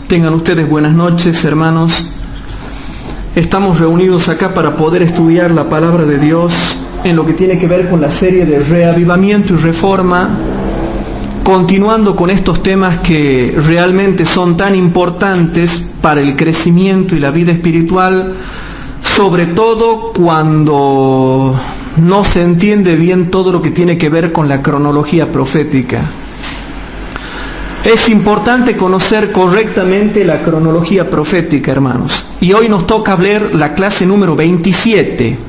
Tengan ustedes buenas noches, hermanos. Estamos reunidos acá para poder estudiar la palabra de Dios en lo que tiene que ver con la serie de reavivamiento y reforma, continuando con estos temas que realmente son tan importantes para el crecimiento y la vida espiritual, sobre todo cuando no se entiende bien todo lo que tiene que ver con la cronología profética. Es importante conocer correctamente la cronología profética, hermanos. Y hoy nos toca ver la clase número 27.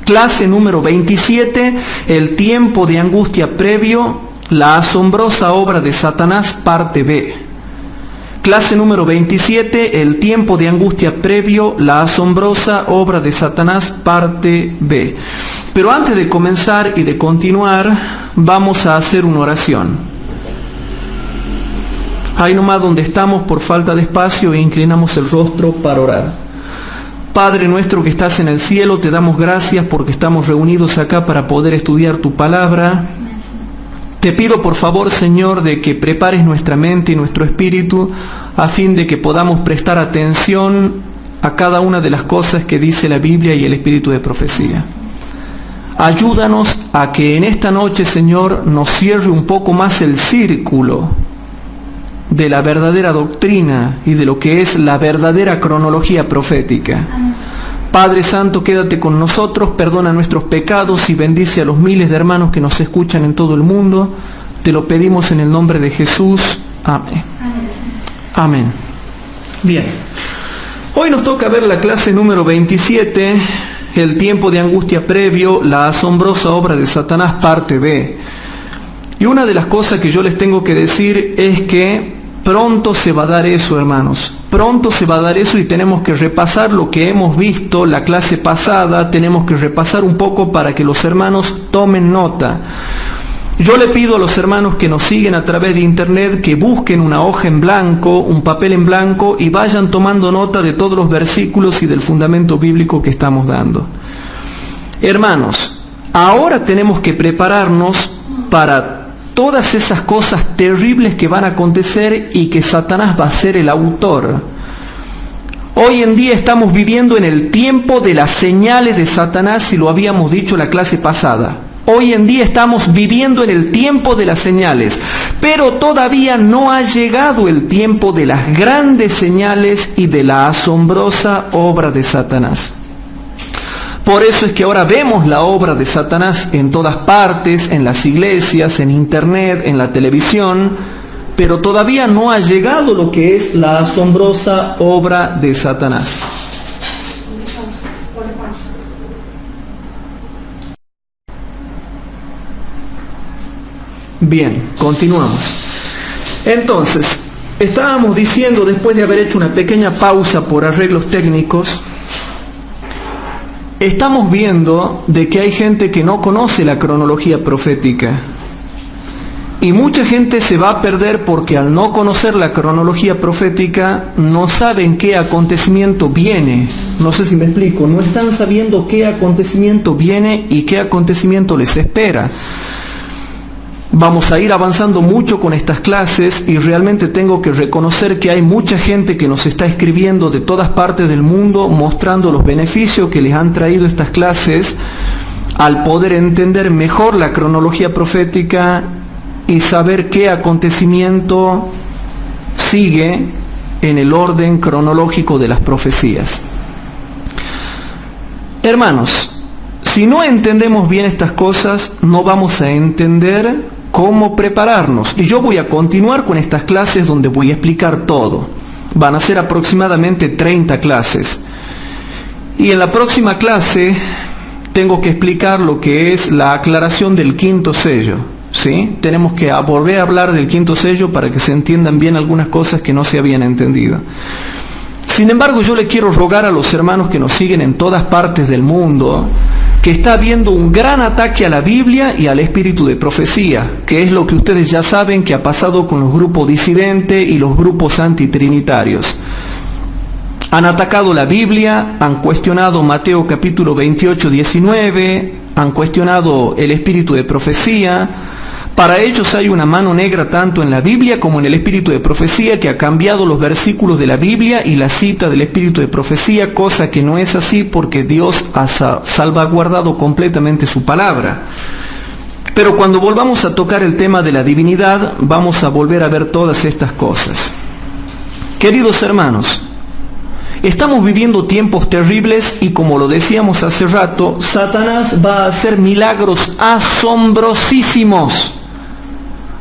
Clase número 27, el tiempo de angustia previo, la asombrosa obra de Satanás, parte B. Clase número 27, el tiempo de angustia previo, la asombrosa obra de Satanás, parte B. Pero antes de comenzar y de continuar, vamos a hacer una oración. Ahí nomás donde estamos, por falta de espacio, inclinamos el rostro para orar. Padre nuestro que estás en el cielo, te damos gracias porque estamos reunidos acá para poder estudiar tu palabra. Te pido por favor, Señor, de que prepares nuestra mente y nuestro espíritu a fin de que podamos prestar atención a cada una de las cosas que dice la Biblia y el espíritu de profecía. Ayúdanos a que en esta noche, Señor, nos cierre un poco más el círculo de la verdadera doctrina y de lo que es la verdadera cronología profética. Padre Santo, quédate con nosotros, perdona nuestros pecados y bendice a los miles de hermanos que nos escuchan en todo el mundo. Te lo pedimos en el nombre de Jesús. Amén. Amén. Bien. Hoy nos toca ver la clase número 27, el tiempo de angustia previo, la asombrosa obra de Satanás, parte B. Y una de las cosas que yo les tengo que decir es que pronto se va a dar eso, hermanos. Pronto se va a dar eso y tenemos que repasar lo que hemos visto la clase pasada. Tenemos que repasar un poco para que los hermanos tomen nota. Yo le pido a los hermanos que nos siguen a través de internet que busquen una hoja en blanco, un papel en blanco y vayan tomando nota de todos los versículos y del fundamento bíblico que estamos dando. Hermanos, ahora tenemos que prepararnos para todas esas cosas terribles que van a acontecer y que Satanás va a ser el autor. Hoy en día estamos viviendo en el tiempo de las señales de Satanás, y lo habíamos dicho la clase pasada. Hoy en día estamos viviendo en el tiempo de las señales, pero todavía no ha llegado el tiempo de las grandes señales y de la asombrosa obra de Satanás. Por eso es que ahora vemos la obra de Satanás en todas partes, en las iglesias, en internet, en la televisión, pero todavía no ha llegado lo que es la asombrosa obra de Satanás. Bien, continuamos. Entonces, estábamos diciendo, después de haber hecho una pequeña pausa por arreglos técnicos, estamos viendo de que hay gente que no conoce la cronología profética. Y mucha gente se va a perder porque al no conocer la cronología profética no saben qué acontecimiento viene. No sé si me explico, no están sabiendo qué acontecimiento viene y qué acontecimiento les espera. Vamos a ir avanzando mucho con estas clases y realmente tengo que reconocer que hay mucha gente que nos está escribiendo de todas partes del mundo mostrando los beneficios que les han traído estas clases al poder entender mejor la cronología profética y saber qué acontecimiento sigue en el orden cronológico de las profecías. Hermanos, si no entendemos bien estas cosas, no vamos a entender cómo prepararnos. Y yo voy a continuar con estas clases donde voy a explicar todo. Van a ser aproximadamente 30 clases. Y en la próxima clase tengo que explicar lo que es la aclaración del quinto sello. ¿Sí? Tenemos que volver a hablar del quinto sello para que se entiendan bien algunas cosas que no se habían entendido. Sin embargo, yo le quiero rogar a los hermanos que nos siguen en todas partes del mundo que está habiendo un gran ataque a la Biblia y al espíritu de profecía, que es lo que ustedes ya saben que ha pasado con los grupos disidentes y los grupos antitrinitarios. Han atacado la Biblia, han cuestionado Mateo capítulo 28, 19, han cuestionado el espíritu de profecía, Para ellos hay una mano negra tanto en la Biblia como en el espíritu de profecía que ha cambiado los versículos de la Biblia y la cita del espíritu de profecía, cosa que no es así porque Dios ha salvaguardado completamente su palabra. Pero cuando volvamos a tocar el tema de la divinidad, vamos a volver a ver todas estas cosas. Queridos hermanos, estamos viviendo tiempos terribles y como lo decíamos hace rato, Satanás va a hacer milagros asombrosísimos.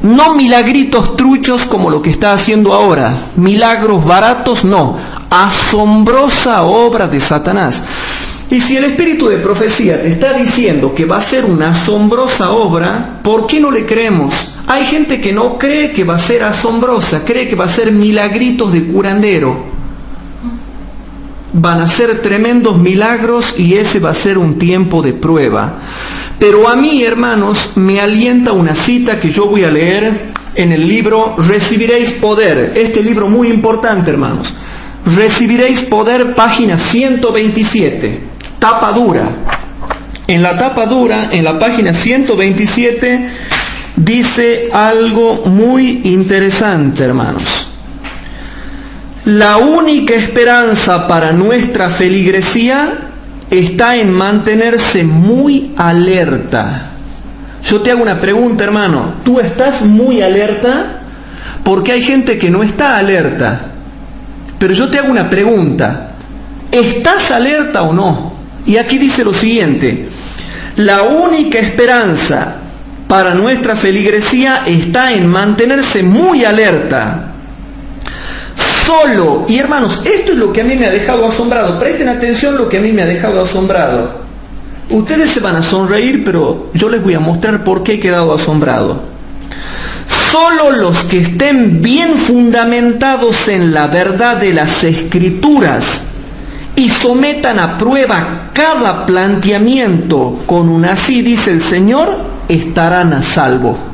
No milagritos truchos como lo que está haciendo ahora, milagros baratos, no, asombrosa obra de Satanás. Y si el espíritu de profecía te está diciendo que va a ser una asombrosa obra, ¿por qué no le creemos? Hay gente que no cree que va a ser asombrosa, cree que va a ser milagritos de curandero. Van a ser tremendos milagros y ese va a ser un tiempo de prueba. Pero a mí, hermanos, me alienta una cita que yo voy a leer en el libro Recibiréis Poder. Este libro muy importante, hermanos. Recibiréis Poder, página 127, tapa dura. En la tapa dura, en la página 127, dice algo muy interesante, hermanos. La única esperanza para nuestra feligresía está en mantenerse muy alerta. Yo te hago una pregunta, hermano. ¿Tú estás muy alerta? Porque hay gente que no está alerta. Pero yo te hago una pregunta. ¿Estás alerta o no? Y aquí dice lo siguiente. La única esperanza para nuestra feligresía está en mantenerse muy alerta. Solo, y hermanos, esto es lo que a mí me ha dejado asombrado. Presten atención lo que a mí me ha dejado asombrado. Ustedes se van a sonreír, pero yo les voy a mostrar por qué he quedado asombrado. Solo los que estén bien fundamentados en la verdad de las Escrituras y sometan a prueba cada planteamiento con un así dice el Señor, estarán a salvo.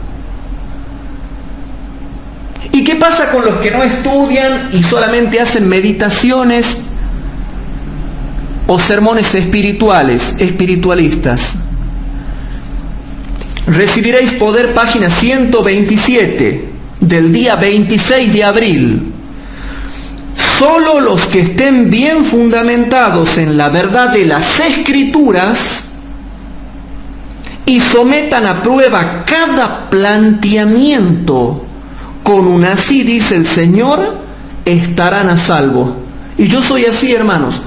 ¿Y qué pasa con los que no estudian y solamente hacen meditaciones o sermones espiritualistas? Recibiréis Poder, página 127, del día 26 de abril. Solo los que estén bien fundamentados en la verdad de las Escrituras y sometan a prueba cada planteamiento con un así dice el Señor, estarán a salvo. Y yo soy así, hermanos.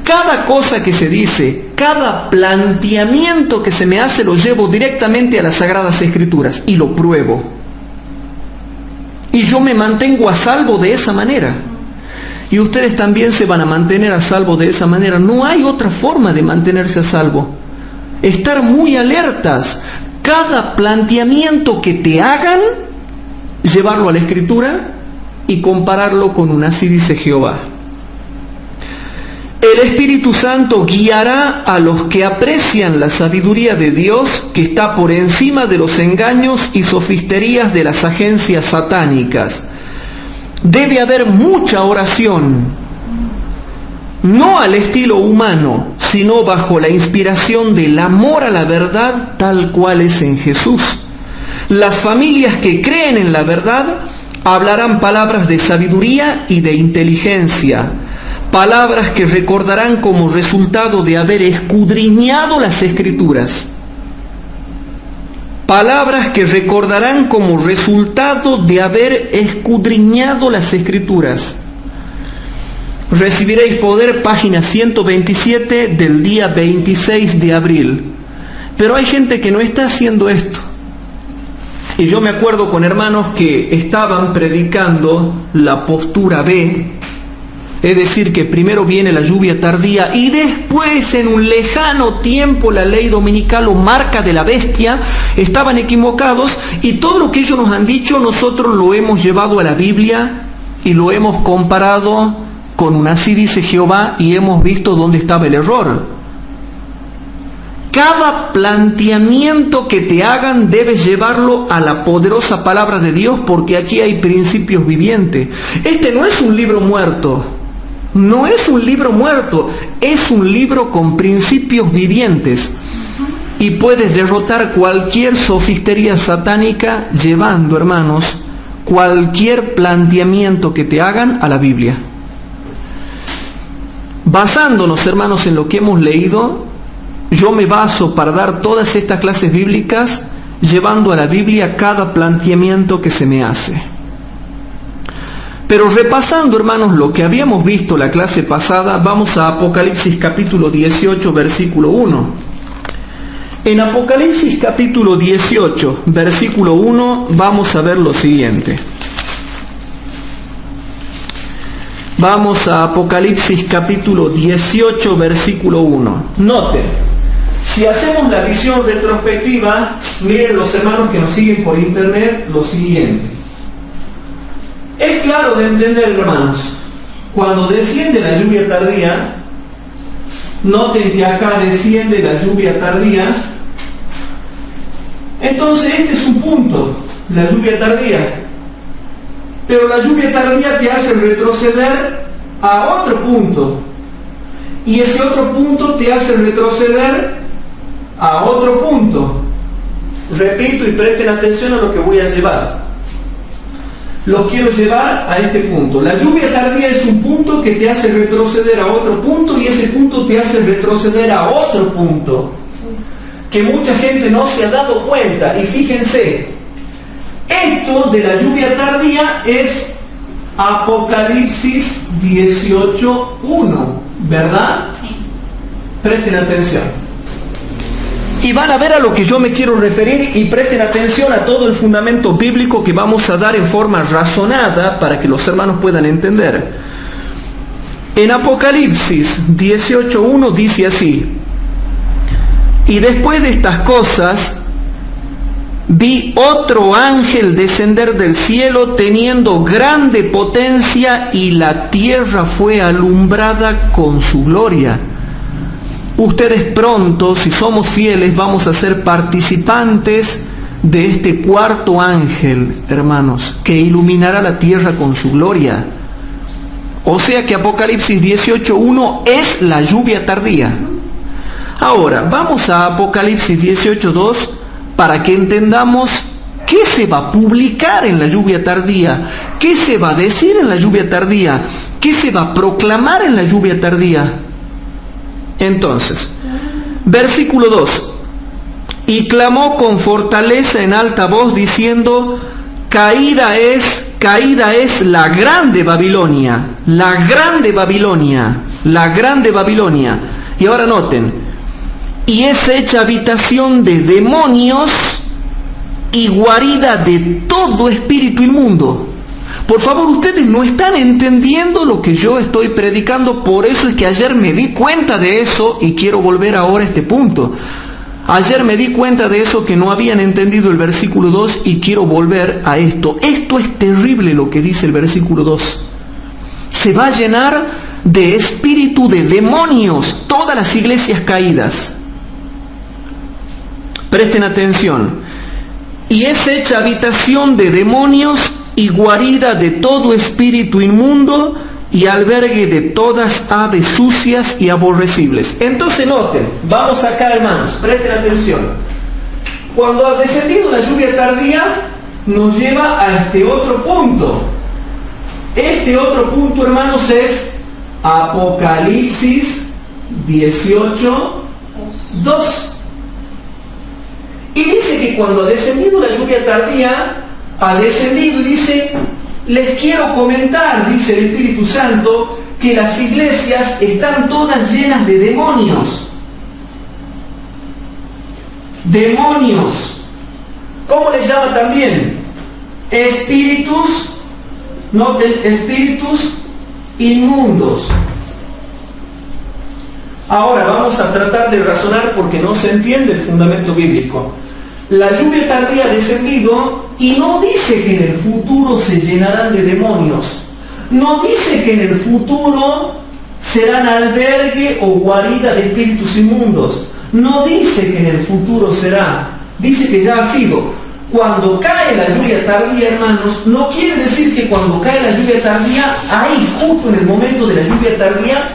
Cada cosa que se dice, cada planteamiento que se me hace, lo llevo directamente a las Sagradas Escrituras y lo pruebo. Y yo me mantengo a salvo de esa manera. Y ustedes también se van a mantener a salvo de esa manera. No hay otra forma de mantenerse a salvo. Estar muy alertas. Cada planteamiento que te hagan, llevarlo a la Escritura y compararlo con un así dice Jehová. El Espíritu Santo guiará a los que aprecian la sabiduría de Dios que está por encima de los engaños y sofisterías de las agencias satánicas. Debe haber mucha oración, no al estilo humano, sino bajo la inspiración del amor a la verdad tal cual es en Jesús. Las familias que creen en la verdad hablarán palabras de sabiduría y de inteligencia, palabras que recordarán como resultado de haber escudriñado las Escrituras, palabras que recordarán como resultado de haber escudriñado las Escrituras. Recibiréis Poder, página 127 del día 26 de abril. Pero hay gente que no está haciendo esto. Y yo me acuerdo con hermanos que estaban predicando la postura B, es decir, que primero viene la lluvia tardía y después en un lejano tiempo la ley dominical o marca de la bestia. Estaban equivocados y todo lo que ellos nos han dicho nosotros lo hemos llevado a la Biblia y lo hemos comparado con un así dice Jehová y hemos visto dónde estaba el error. Cada planteamiento que te hagan debes llevarlo a la poderosa palabra de Dios, porque aquí hay principios vivientes. Este no es un libro muerto, no es un libro muerto, es un libro con principios vivientes. y puedes derrotar cualquier sofistería satánica llevando, hermanos, cualquier planteamiento que te hagan a la Biblia. Basándonos, hermanos, en lo que hemos leído, yo me baso para dar todas estas clases bíblicas llevando a la Biblia cada planteamiento que se me hace. Pero repasando, hermanos, lo que habíamos visto la clase pasada, vamos a Apocalipsis capítulo 18, versículo 1. En Apocalipsis capítulo 18, versículo 1, vamos a ver lo siguiente. Vamos a Apocalipsis capítulo 18, versículo 1. Noten, si hacemos la visión retrospectiva, miren los hermanos que nos siguen por internet, lo siguiente. Es claro de entender, hermanos, cuando desciende la lluvia tardía, noten que acá desciende la lluvia tardía, entonces este es un punto, la lluvia tardía. Pero la lluvia tardía te hace retroceder a otro punto. Y ese otro punto te hace retroceder a otro punto. Repito y presten atención a lo que voy a llevar. Los quiero llevar a este punto. La lluvia tardía es un punto que te hace retroceder a otro punto y ese punto te hace retroceder a otro punto. Que mucha gente no se ha dado cuenta. Y fíjense, esto de la lluvia tardía es Apocalipsis 18:1, ¿verdad? Sí. Presten atención. Y van a ver a lo que yo me quiero referir y presten atención a todo el fundamento bíblico que vamos a dar en forma razonada para que los hermanos puedan entender. En Apocalipsis 18:1 dice así: y después de estas cosas vi otro ángel descender del cielo teniendo grande potencia y la tierra fue alumbrada con su gloria. Ustedes pronto, si somos fieles, vamos a ser participantes de este cuarto ángel, hermanos, que iluminará la tierra con su gloria. O sea que Apocalipsis 18:1 es la lluvia tardía. Ahora, vamos a Apocalipsis 18:2 para que entendamos qué se va a publicar en la lluvia tardía, qué se va a decir en la lluvia tardía, qué se va a proclamar en la lluvia tardía. Entonces, versículo 2: y clamó con fortaleza en alta voz diciendo: caída es la grande Babilonia, la grande Babilonia, la grande Babilonia. Y ahora noten: y es hecha habitación de demonios y guarida de todo espíritu inmundo. Por favor, ustedes no están entendiendo lo que yo estoy predicando, por eso es que ayer me di cuenta de eso y quiero volver ahora a este punto. Ayer me di cuenta de eso, que no habían entendido el versículo 2 y quiero volver a esto. Esto es terrible lo que dice el versículo 2. Se va a llenar de espíritu de demonios todas las iglesias caídas. Presten atención. Y es hecha habitación de demonios y guarida de todo espíritu inmundo y albergue de todas aves sucias y aborrecibles. Entonces noten, vamos acá, hermanos, presten atención. Cuando ha descendido la lluvia tardía, nos lleva a este otro punto. Este otro punto, hermanos, es Apocalipsis 18:2. Y dice que cuando ha descendido la lluvia tardía, ha descendido y dice: les quiero comentar, dice el Espíritu Santo, que las iglesias están todas llenas de demonios. Demonios. ¿Cómo les llama también? Espíritus, noten, espíritus inmundos. Ahora vamos a tratar de razonar porque no se entiende el fundamento bíblico. La lluvia tardía ha descendido y no dice que en el futuro se llenarán de demonios. No dice que en el futuro serán albergue o guarida de espíritus inmundos. No dice que en el futuro será. Dice que ya ha sido. Cuando cae la lluvia tardía, hermanos, no quiere decir que cuando cae la lluvia tardía, ahí, justo en el momento de la lluvia tardía,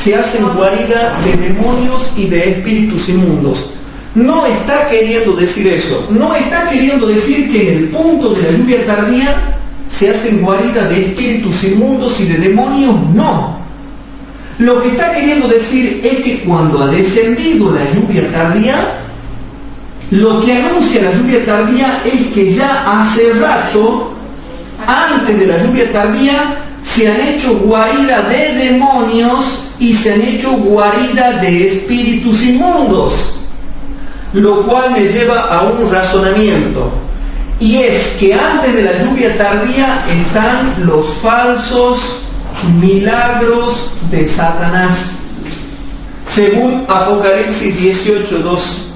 se hacen guarida de demonios y de espíritus inmundos. no está queriendo decir eso. No está queriendo decir que en el punto de la lluvia tardía se hacen guaridas de espíritus inmundos y de demonios. No. Lo que está queriendo decir es que cuando ha descendido la lluvia tardía, lo que anuncia la lluvia tardía es que ya hace rato, antes de la lluvia tardía, se han hecho guaridas de demonios y se han hecho guaridas de espíritus inmundos. Lo cual me lleva a un razonamiento, y es que antes de la lluvia tardía están los falsos milagros de Satanás, según Apocalipsis 18:2.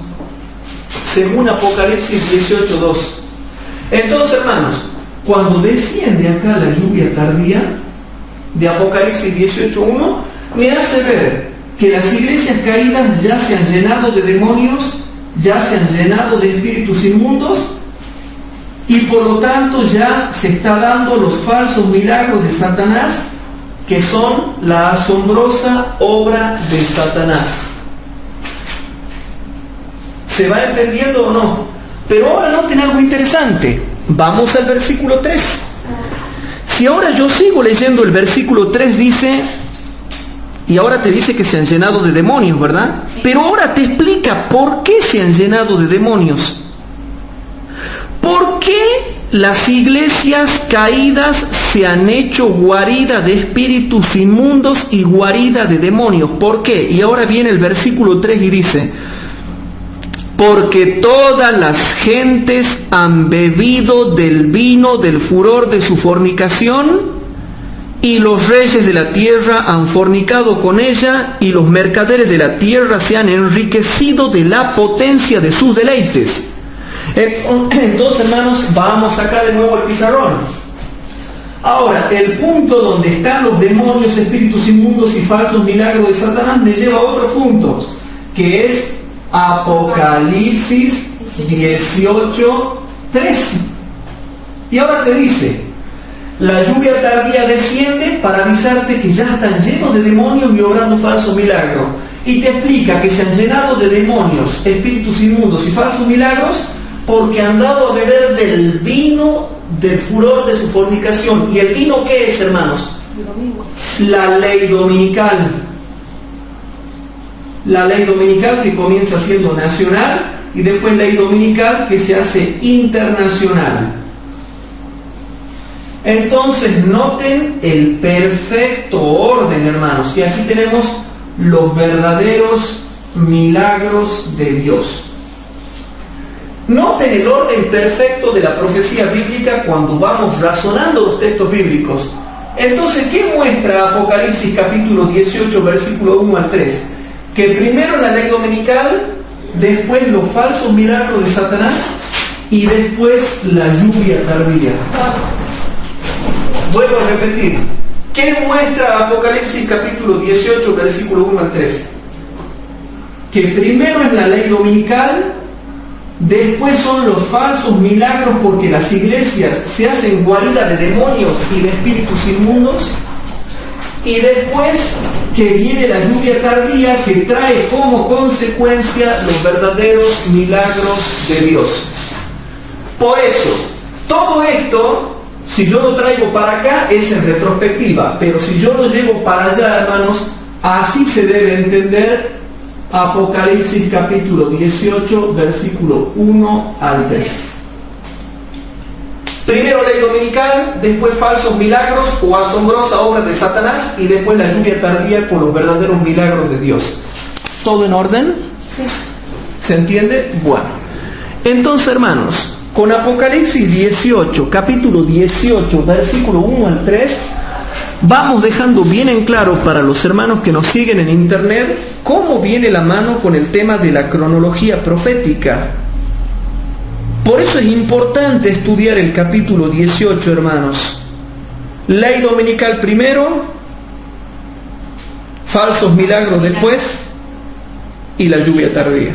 Según Apocalipsis 18:2. Entonces, hermanos, cuando desciende acá la lluvia tardía de Apocalipsis 18:1, me hace ver que las iglesias caídas ya se han llenado de demonios, ya se han llenado de espíritus inmundos, y por lo tanto ya se está dando los falsos milagros de Satanás, que son la asombrosa obra de Satanás. ¿Se va entendiendo o no? Pero ahora noten algo interesante. Vamos al versículo 3. Si ahora yo sigo leyendo el versículo 3, dice, y ahora te dice que se han llenado de demonios, ¿verdad? Pero ahora te explica por qué se han llenado de demonios. ¿Por qué las iglesias caídas se han hecho guarida de espíritus inmundos y guarida de demonios? ¿Por qué? Y ahora viene el versículo 3 y dice, porque todas las gentes han bebido del vino del furor de su fornicación, y los reyes de la tierra han fornicado con ella, y los mercaderes de la tierra se han enriquecido de la potencia de sus deleites. Entonces, hermanos, vamos a sacar de nuevo el pizarrón. Ahora, el punto donde están los demonios, espíritus inmundos y falsos milagros de Satanás me lleva a otro punto, que es Apocalipsis 18:13. Y ahora te dice, la lluvia tardía desciende para avisarte que ya están llenos de demonios y obrando falsos milagros. Y te explica que se han llenado de demonios, espíritus inmundos y falsos milagros porque han dado a beber del vino del furor de su fornicación. ¿Y el vino qué es, hermanos? La ley dominical. La ley dominical que comienza siendo nacional y después ley dominical que se hace internacional. Entonces noten el perfecto orden, hermanos, y aquí tenemos los verdaderos milagros de Dios. Noten el orden perfecto de la profecía bíblica cuando vamos razonando los textos bíblicos. Entonces, ¿qué muestra Apocalipsis capítulo 18, versículo 1 al 3? Que primero la ley dominical, después los falsos milagros de Satanás y después la lluvia tardía. Vuelvo a repetir. ¿Qué muestra Apocalipsis capítulo 18, versículo 1 al 3? Que primero es la ley dominical, después son los falsos milagros porque las iglesias se hacen guarida de demonios y de espíritus inmundos, y después que viene la lluvia tardía que trae como consecuencia los verdaderos milagros de Dios. Por eso, todo esto, si yo lo traigo para acá, es en retrospectiva, pero si yo lo llevo para allá, hermanos, así se debe entender Apocalipsis capítulo 18, versículo 1 al 3. Primero ley dominical, después falsos milagros o asombrosa obra de Satanás y después la lluvia tardía con los verdaderos milagros de Dios. ¿Todo en orden? Sí. ¿Se entiende? Bueno. Entonces, hermanos, con Apocalipsis 18, capítulo 18, versículo 1 al 3, vamos dejando bien en claro para los hermanos que nos siguen en internet cómo viene la mano con el tema de la cronología profética. Por eso es importante estudiar el capítulo 18, hermanos. Ley dominical primero, falsos milagros después y la lluvia tardía.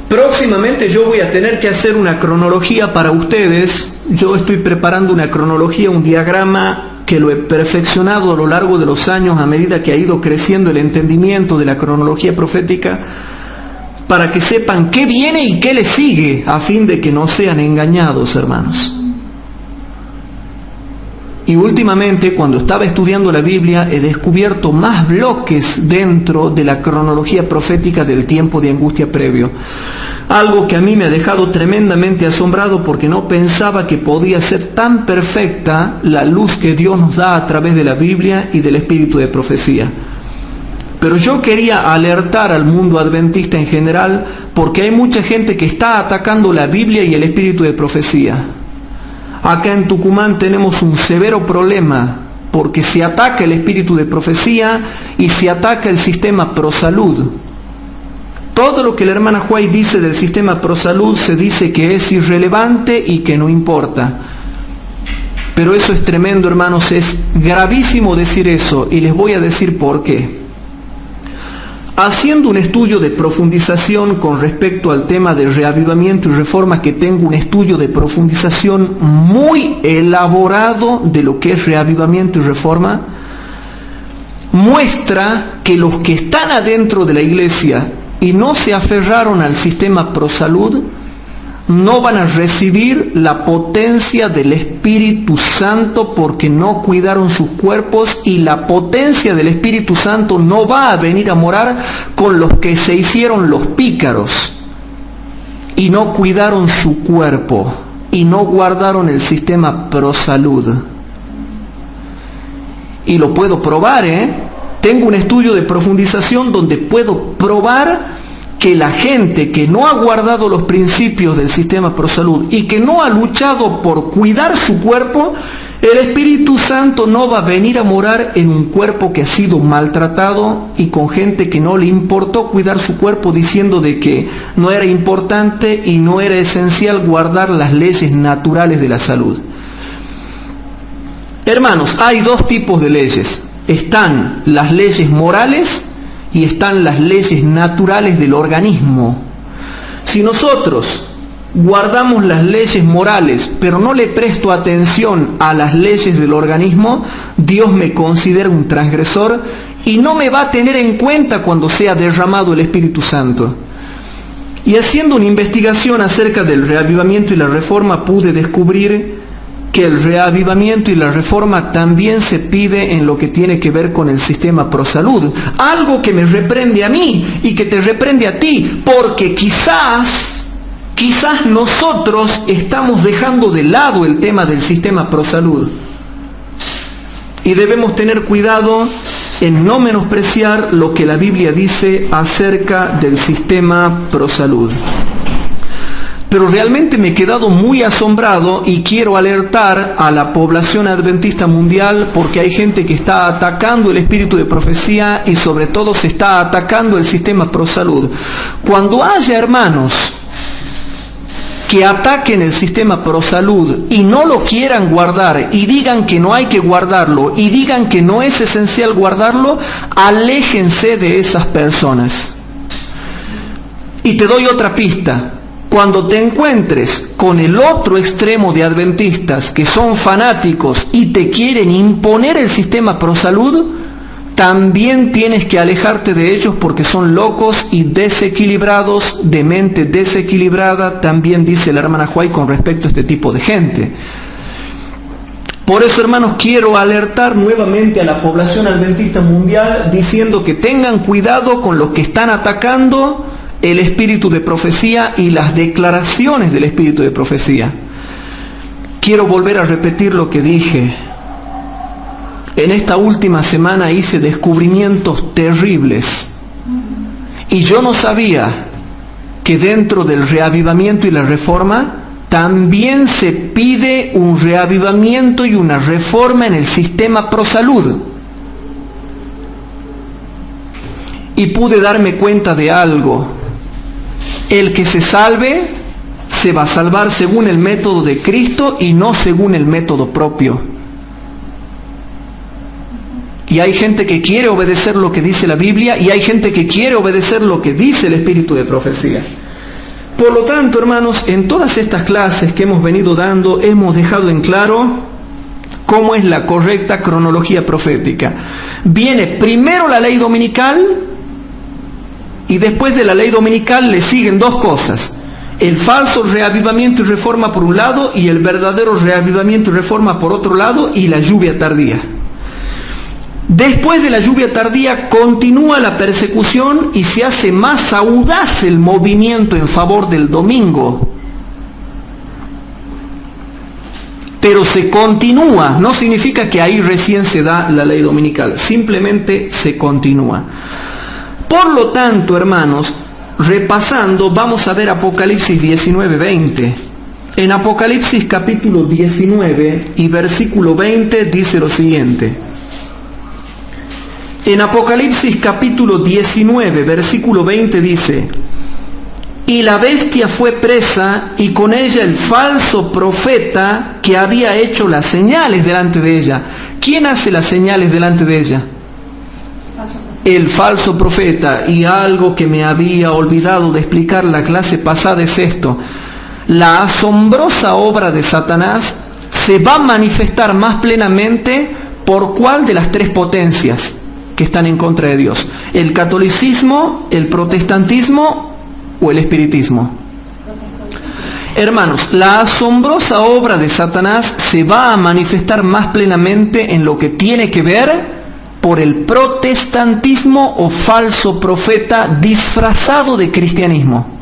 Próximamente yo voy a tener que hacer una cronología para ustedes. Yo estoy preparando una cronología, un diagrama que lo he perfeccionado a lo largo de los años a medida que ha ido creciendo el entendimiento de la cronología profética, para que sepan qué viene y qué le sigue, a fin de que no sean engañados, hermanos. Y últimamente, cuando estaba estudiando la Biblia, he descubierto más bloques dentro de la cronología profética del tiempo de angustia previo. Algo que a mí me ha dejado tremendamente asombrado, porque no pensaba que podía ser tan perfecta la luz que Dios nos da a través de la Biblia y del espíritu de profecía. Pero yo quería alertar al mundo adventista en general, porque hay mucha gente que está atacando la Biblia y el espíritu de profecía. Acá en Tucumán tenemos un severo problema, porque se ataca el espíritu de profecía y se ataca el sistema ProSalud. Todo lo que la hermana White dice del sistema ProSalud se dice que es irrelevante y que no importa. Pero eso es tremendo, hermanos, es gravísimo decir eso, y les voy a decir por qué. Haciendo un estudio de profundización con respecto al tema de reavivamiento y reforma, que tengo un estudio de profundización muy elaborado de lo que es reavivamiento y reforma, muestra que los que están adentro de la iglesia y no se aferraron al sistema ProSalud, no van a recibir la potencia del Espíritu Santo porque no cuidaron sus cuerpos, y la potencia del Espíritu Santo no va a venir a morar con los que se hicieron los pícaros y no cuidaron su cuerpo y no guardaron el sistema ProSalud. Y lo puedo probar, Tengo un estudio de profundización donde puedo probar que la gente que no ha guardado los principios del sistema ProSalud y que no ha luchado por cuidar su cuerpo, el Espíritu Santo no va a venir a morar en un cuerpo que ha sido maltratado, y con gente que no le importó cuidar su cuerpo, diciendo de que no era importante y no era esencial guardar las leyes naturales de la salud. Hermanos, hay dos tipos de leyes. Están las leyes morales y están las leyes naturales del organismo. Si nosotros guardamos las leyes morales, pero no le presto atención a las leyes del organismo, Dios me considera un transgresor y no me va a tener en cuenta cuando sea derramado el Espíritu Santo. Y haciendo una investigación acerca del reavivamiento y la reforma, pude descubrir que el reavivamiento y la reforma también se pide en lo que tiene que ver con el sistema ProSalud. Algo que me reprende a mí y que te reprende a ti, porque quizás nosotros estamos dejando de lado el tema del sistema ProSalud. Y debemos tener cuidado en no menospreciar lo que la Biblia dice acerca del sistema ProSalud. Pero realmente me he quedado muy asombrado y quiero alertar a la población adventista mundial, porque hay gente que está atacando el espíritu de profecía y sobre todo se está atacando el sistema ProSalud. Cuando haya hermanos que ataquen el sistema ProSalud y no lo quieran guardar y digan que no hay que guardarlo y digan que no es esencial guardarlo, aléjense de esas personas. Y te doy otra pista. Cuando te encuentres con el otro extremo de adventistas que son fanáticos y te quieren imponer el sistema ProSalud, también tienes que alejarte de ellos, porque son locos y desequilibrados, de mente desequilibrada, también dice la hermana White con respecto a este tipo de gente. Por eso, hermanos, quiero alertar nuevamente a la población adventista mundial, diciendo que tengan cuidado con los que están atacando el espíritu de profecía y las declaraciones del espíritu de profecía. Quiero volver a repetir lo que dije. En esta última semana hice descubrimientos terribles y yo no sabía que dentro del reavivamiento y la reforma también se pide un reavivamiento y una reforma en el sistema ProSalud. Y pude darme cuenta de algo. El que se salve, se va a salvar según el método de Cristo y no según el método propio. Y hay gente que quiere obedecer lo que dice la Biblia y hay gente que quiere obedecer lo que dice el espíritu de profecía. Por lo tanto, hermanos, en todas estas clases que hemos venido dando, hemos dejado en claro cómo es la correcta cronología profética. Viene primero la ley dominical y después de la ley dominical le siguen dos cosas: el falso reavivamiento y reforma por un lado y el verdadero reavivamiento y reforma por otro lado, y la lluvia tardía. Después de la lluvia tardía continúa la persecución y se hace más audaz el movimiento en favor del domingo. Pero se continúa, no significa que ahí recién se da la ley dominical, simplemente se continúa. Por lo tanto, hermanos, repasando, vamos a ver Apocalipsis 19:20. En Apocalipsis capítulo 19 y versículo 20 dice lo siguiente. En Apocalipsis capítulo 19, versículo 20 dice: y la bestia fue presa, y con ella el falso profeta que había hecho las señales delante de ella. ¿Quién hace las señales delante de ella? El falso profeta. Y algo que me había olvidado de explicar la clase pasada es esto: la asombrosa obra de Satanás se va a manifestar más plenamente por cuál de las tres potencias que están en contra de Dios: el catolicismo, el protestantismo o el espiritismo. Hermanos, la asombrosa obra de Satanás se va a manifestar más plenamente en lo que tiene que ver por el protestantismo o falso profeta disfrazado de cristianismo.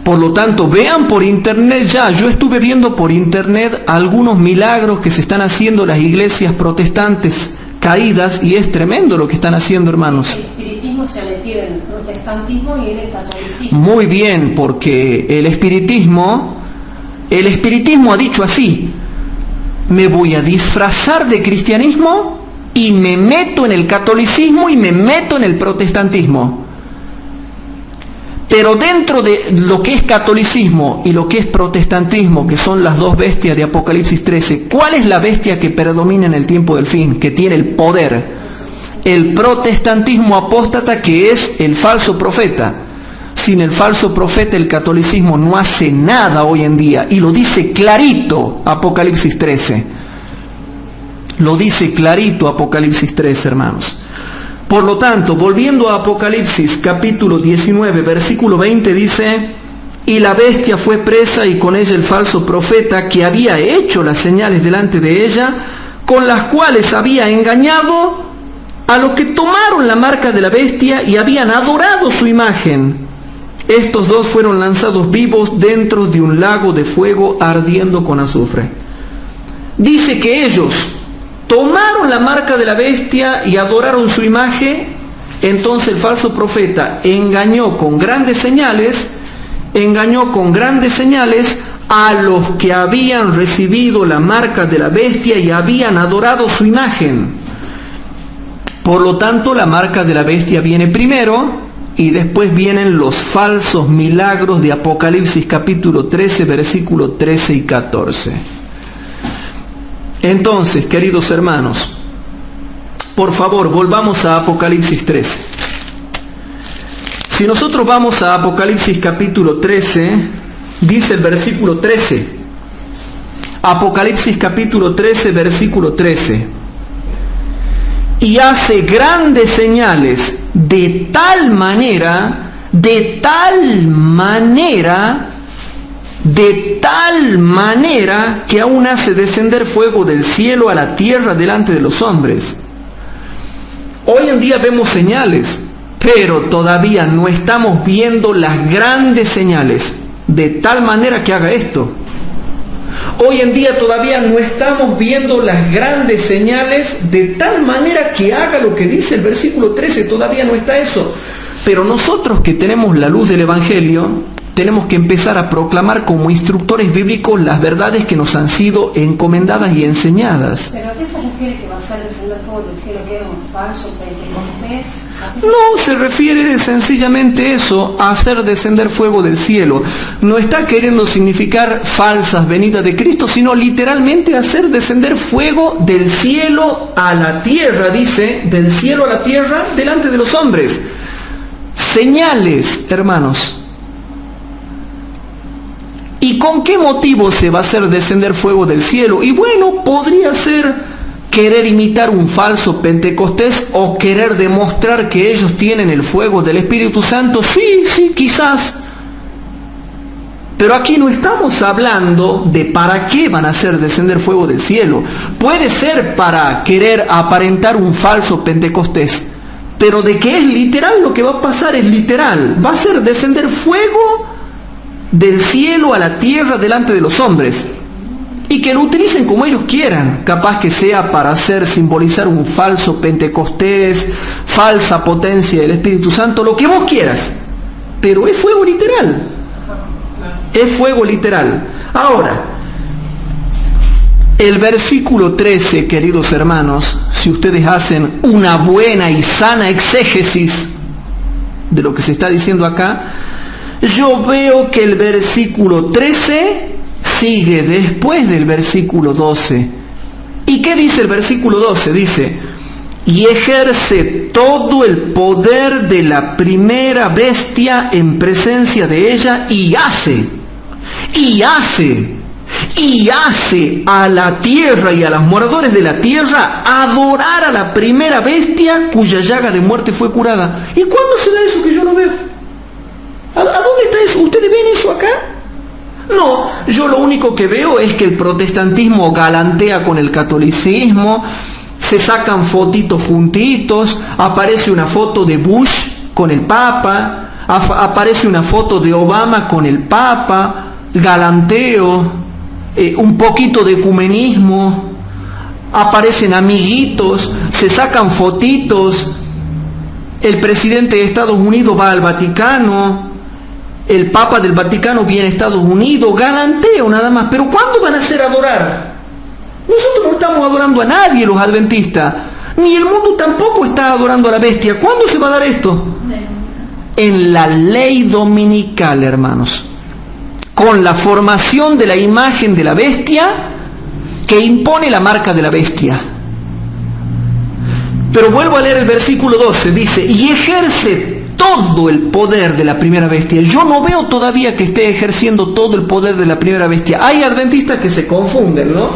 Por lo tanto, vean por internet ya, yo estuve viendo por internet algunos milagros que se están haciendo las iglesias protestantes caídas, y es tremendo lo que están haciendo, hermanos. El espiritismo se metido en el protestantismo y en el catolicismo. Muy bien, porque el espiritismo ha dicho así: me voy a disfrazar de cristianismo y me meto en el catolicismo y me meto en el protestantismo. Pero dentro de lo que es catolicismo y lo que es protestantismo, que son las dos bestias de Apocalipsis 13, ¿cuál es la bestia que predomina en el tiempo del fin, que tiene el poder? El protestantismo apóstata, que es el falso profeta. Sin el falso profeta el catolicismo no hace nada hoy en día, y lo dice clarito Apocalipsis 13. Lo dice clarito Apocalipsis 13, hermanos. Por lo tanto, volviendo a Apocalipsis capítulo 19, versículo 20 dice: y la bestia fue presa, y con ella el falso profeta que había hecho las señales delante de ella, con las cuales había engañado a los que tomaron la marca de la bestia y habían adorado su imagen. Estos dos fueron lanzados vivos dentro de un lago de fuego ardiendo con azufre. Dice que ellos tomaron la marca de la bestia y adoraron su imagen. Entonces el falso profeta engañó con grandes señales a los que habían recibido la marca de la bestia y habían adorado su imagen. Por lo tanto, la marca de la bestia viene primero, y después vienen los falsos milagros de Apocalipsis capítulo 13, versículos 13 y 14. Entonces, queridos hermanos, por favor, volvamos a Apocalipsis 13. Si nosotros vamos a Apocalipsis capítulo 13, dice el versículo 13. Apocalipsis capítulo 13, versículo 13. Y hace grandes señales de tal manera que aún hace descender fuego del cielo a la tierra delante de los hombres. Hoy en día vemos señales, pero todavía no estamos viendo las grandes señales de tal manera que haga esto. Hoy en día todavía no estamos viendo las grandes señales de tal manera que haga lo que dice el versículo 13, todavía no está eso. Pero nosotros que tenemos la luz del Evangelio, tenemos que empezar a proclamar como instructores bíblicos las verdades que nos han sido encomendadas y enseñadas. ¿Pero a qué se refiere que va a ser descender fuego del cielo, que era un falso pentecostés? No, se refiere sencillamente eso, a hacer descender fuego del cielo. No está queriendo significar falsas venidas de Cristo, sino literalmente hacer descender fuego del cielo a la tierra, dice, del cielo a la tierra delante de los hombres. Señales, hermanos. ¿Y con qué motivo se va a hacer descender fuego del cielo? Y bueno, podría ser querer imitar un falso Pentecostés o querer demostrar que ellos tienen el fuego del Espíritu Santo. Sí, quizás. Pero aquí no estamos hablando de para qué van a hacer descender fuego del cielo. Puede ser para querer aparentar un falso Pentecostés, pero de que es literal, lo que va a pasar es literal. Va a hacer descender fuego del cielo a la tierra delante de los hombres. Y que lo utilicen como ellos quieran. Capaz que sea para hacer simbolizar un falso Pentecostés, falsa potencia del Espíritu Santo, lo que vos quieras. Pero es fuego literal. Es fuego literal. Ahora, el versículo 13, queridos hermanos, si ustedes hacen una buena y sana exégesis de lo que se está diciendo acá, yo veo que el versículo 13 sigue después del versículo 12. ¿Y qué dice el versículo 12? Dice: y ejerce todo el poder de la primera bestia en presencia de ella, y hace a la tierra y a los moradores de la tierra adorar a la primera bestia cuya llaga de muerte fue curada. ¿Y cuándo se da eso que yo no veo? ¿A dónde está eso? ¿Ustedes ven eso acá? No, yo lo único que veo es que el protestantismo galantea con el catolicismo, se sacan fotitos juntitos, aparece una foto de Bush con el Papa, aparece una foto de Obama con el Papa, galanteo, un poquito de ecumenismo, aparecen amiguitos, se sacan fotitos, el presidente de Estados Unidos va al Vaticano, el Papa del Vaticano viene a Estados Unidos, galanteo nada más. Pero ¿cuándo van a hacer adorar? Nosotros no estamos adorando a nadie, los adventistas, ni el mundo tampoco está adorando a la bestia. ¿Cuándo se va a dar esto? En la ley dominical, hermanos, con la formación de la imagen de la bestia que impone la marca de la bestia. Pero vuelvo a leer el versículo 12, dice: y ejerce todo el poder de la primera bestia. Yo no veo todavía que esté ejerciendo todo el poder de la primera bestia. Hay adventistas que se confunden, ¿no?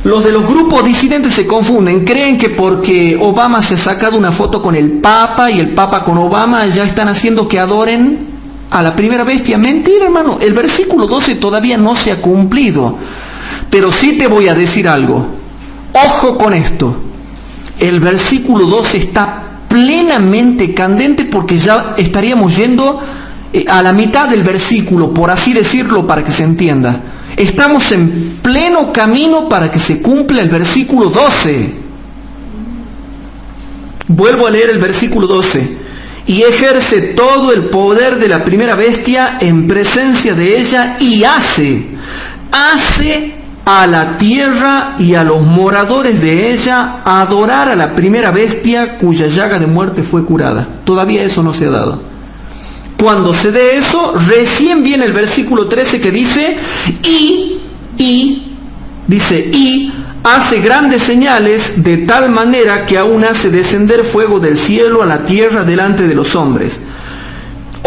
Los de los grupos disidentes se confunden, creen que porque Obama se ha sacado una foto con el Papa y el Papa con Obama ya están haciendo que adoren a la primera bestia. Mentira, hermano, el versículo 12 todavía no se ha cumplido. Pero sí te voy a decir algo, ojo con esto, el versículo 12 está plenamente candente, porque ya estaríamos yendo a la mitad del versículo, por así decirlo, para que se entienda. Estamos en pleno camino para que se cumpla el versículo 12. Vuelvo a leer el versículo 12. Y ejerce todo el poder de la primera bestia en presencia de ella, y hace a la tierra y a los moradores de ella adorar a la primera bestia cuya llaga de muerte fue curada. Todavía eso no se ha dado. Cuando se dé eso, recién viene el versículo 13 que dice: y hace grandes señales, de tal manera que aún hace descender fuego del cielo a la tierra delante de los hombres.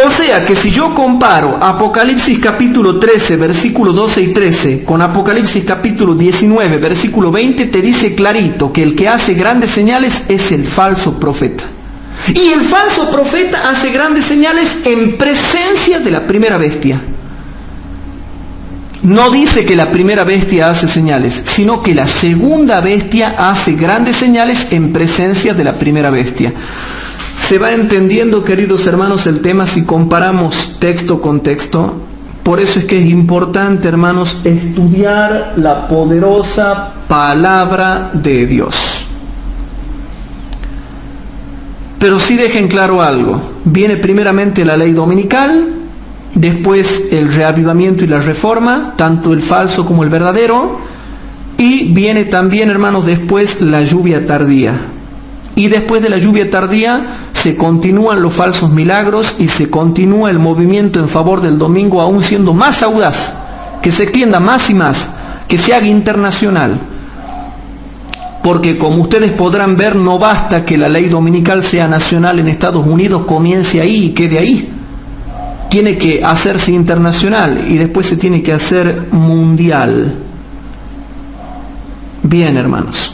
O sea que si yo comparo Apocalipsis capítulo 13, versículo 12 y 13, con Apocalipsis capítulo 19, versículo 20, te dice clarito que el que hace grandes señales es el falso profeta. Y el falso profeta hace grandes señales en presencia de la primera bestia. No dice que la primera bestia hace señales, sino que la segunda bestia hace grandes señales en presencia de la primera bestia. Se va entendiendo, queridos hermanos, el tema si comparamos texto con texto. Por eso es que es importante, hermanos, estudiar la poderosa palabra de Dios. Pero sí dejen claro algo. Viene primeramente la ley dominical, después el reavivamiento y la reforma, tanto el falso como el verdadero, y viene también, hermanos, después la lluvia tardía. Y después de la lluvia tardía se continúan los falsos milagros y se continúa el movimiento en favor del domingo, aún siendo más audaz, que se extienda más y más, que se haga internacional. Porque como ustedes podrán ver, no basta que la ley dominical sea nacional en Estados Unidos, comience ahí y quede ahí. tiene que hacerse internacional y después se tiene que hacer mundial. Bien, hermanos.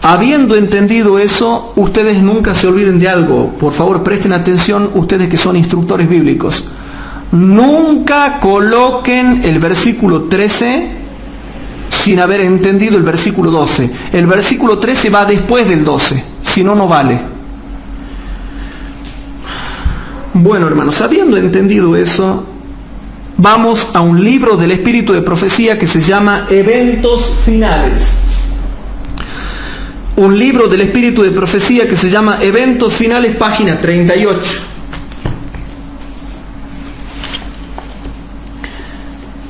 Habiendo entendido eso, ustedes nunca se olviden de algo. Por favor, presten atención, ustedes que son instructores bíblicos. Nunca coloquen el versículo 13 sin haber entendido el versículo 12. El versículo 13 va después del 12, si no, no vale. Bueno, hermanos, habiendo entendido eso, vamos a un libro del Espíritu de Profecía que se llama Eventos Finales. Un libro del Espíritu de Profecía que se llama Eventos Finales, página 38.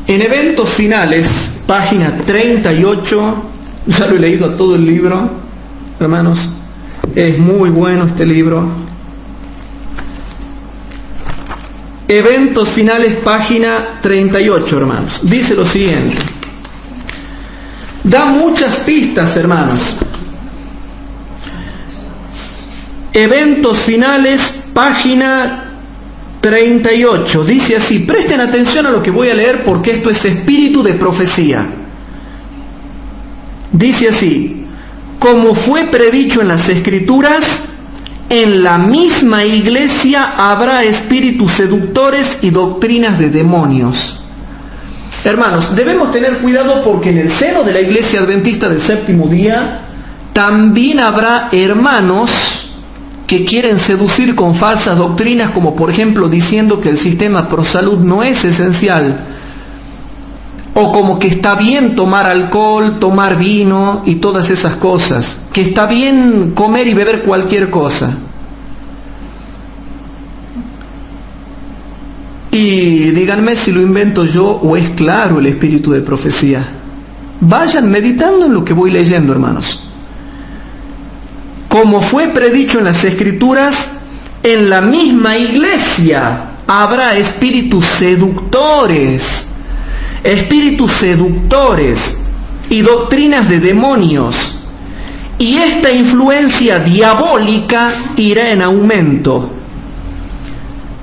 En Eventos Finales, página 38, ya lo he leído a todo el libro, hermanos, es muy bueno este libro. Eventos Finales, página 38, hermanos. Dice lo siguiente. Da muchas pistas, hermanos. Eventos Finales, página 38. Dice así, presten atención a lo que voy a leer porque esto es espíritu de profecía. Dice así, como fue predicho en las Escrituras, en la misma iglesia habrá espíritus seductores y doctrinas de demonios. Hermanos, debemos tener cuidado porque en el seno de la iglesia adventista del séptimo día también habrá hermanos que quieren seducir con falsas doctrinas, como por ejemplo diciendo que el sistema ProSalud no es esencial, o como que está bien tomar alcohol, tomar vino y todas esas cosas, que está bien comer y beber cualquier cosa. Y díganme si lo invento yo o es claro el espíritu de profecía. Vayan meditando en lo que voy leyendo, hermanos. Como fue predicho en las Escrituras, en la misma iglesia habrá espíritus seductores y doctrinas de demonios, y esta influencia diabólica irá en aumento.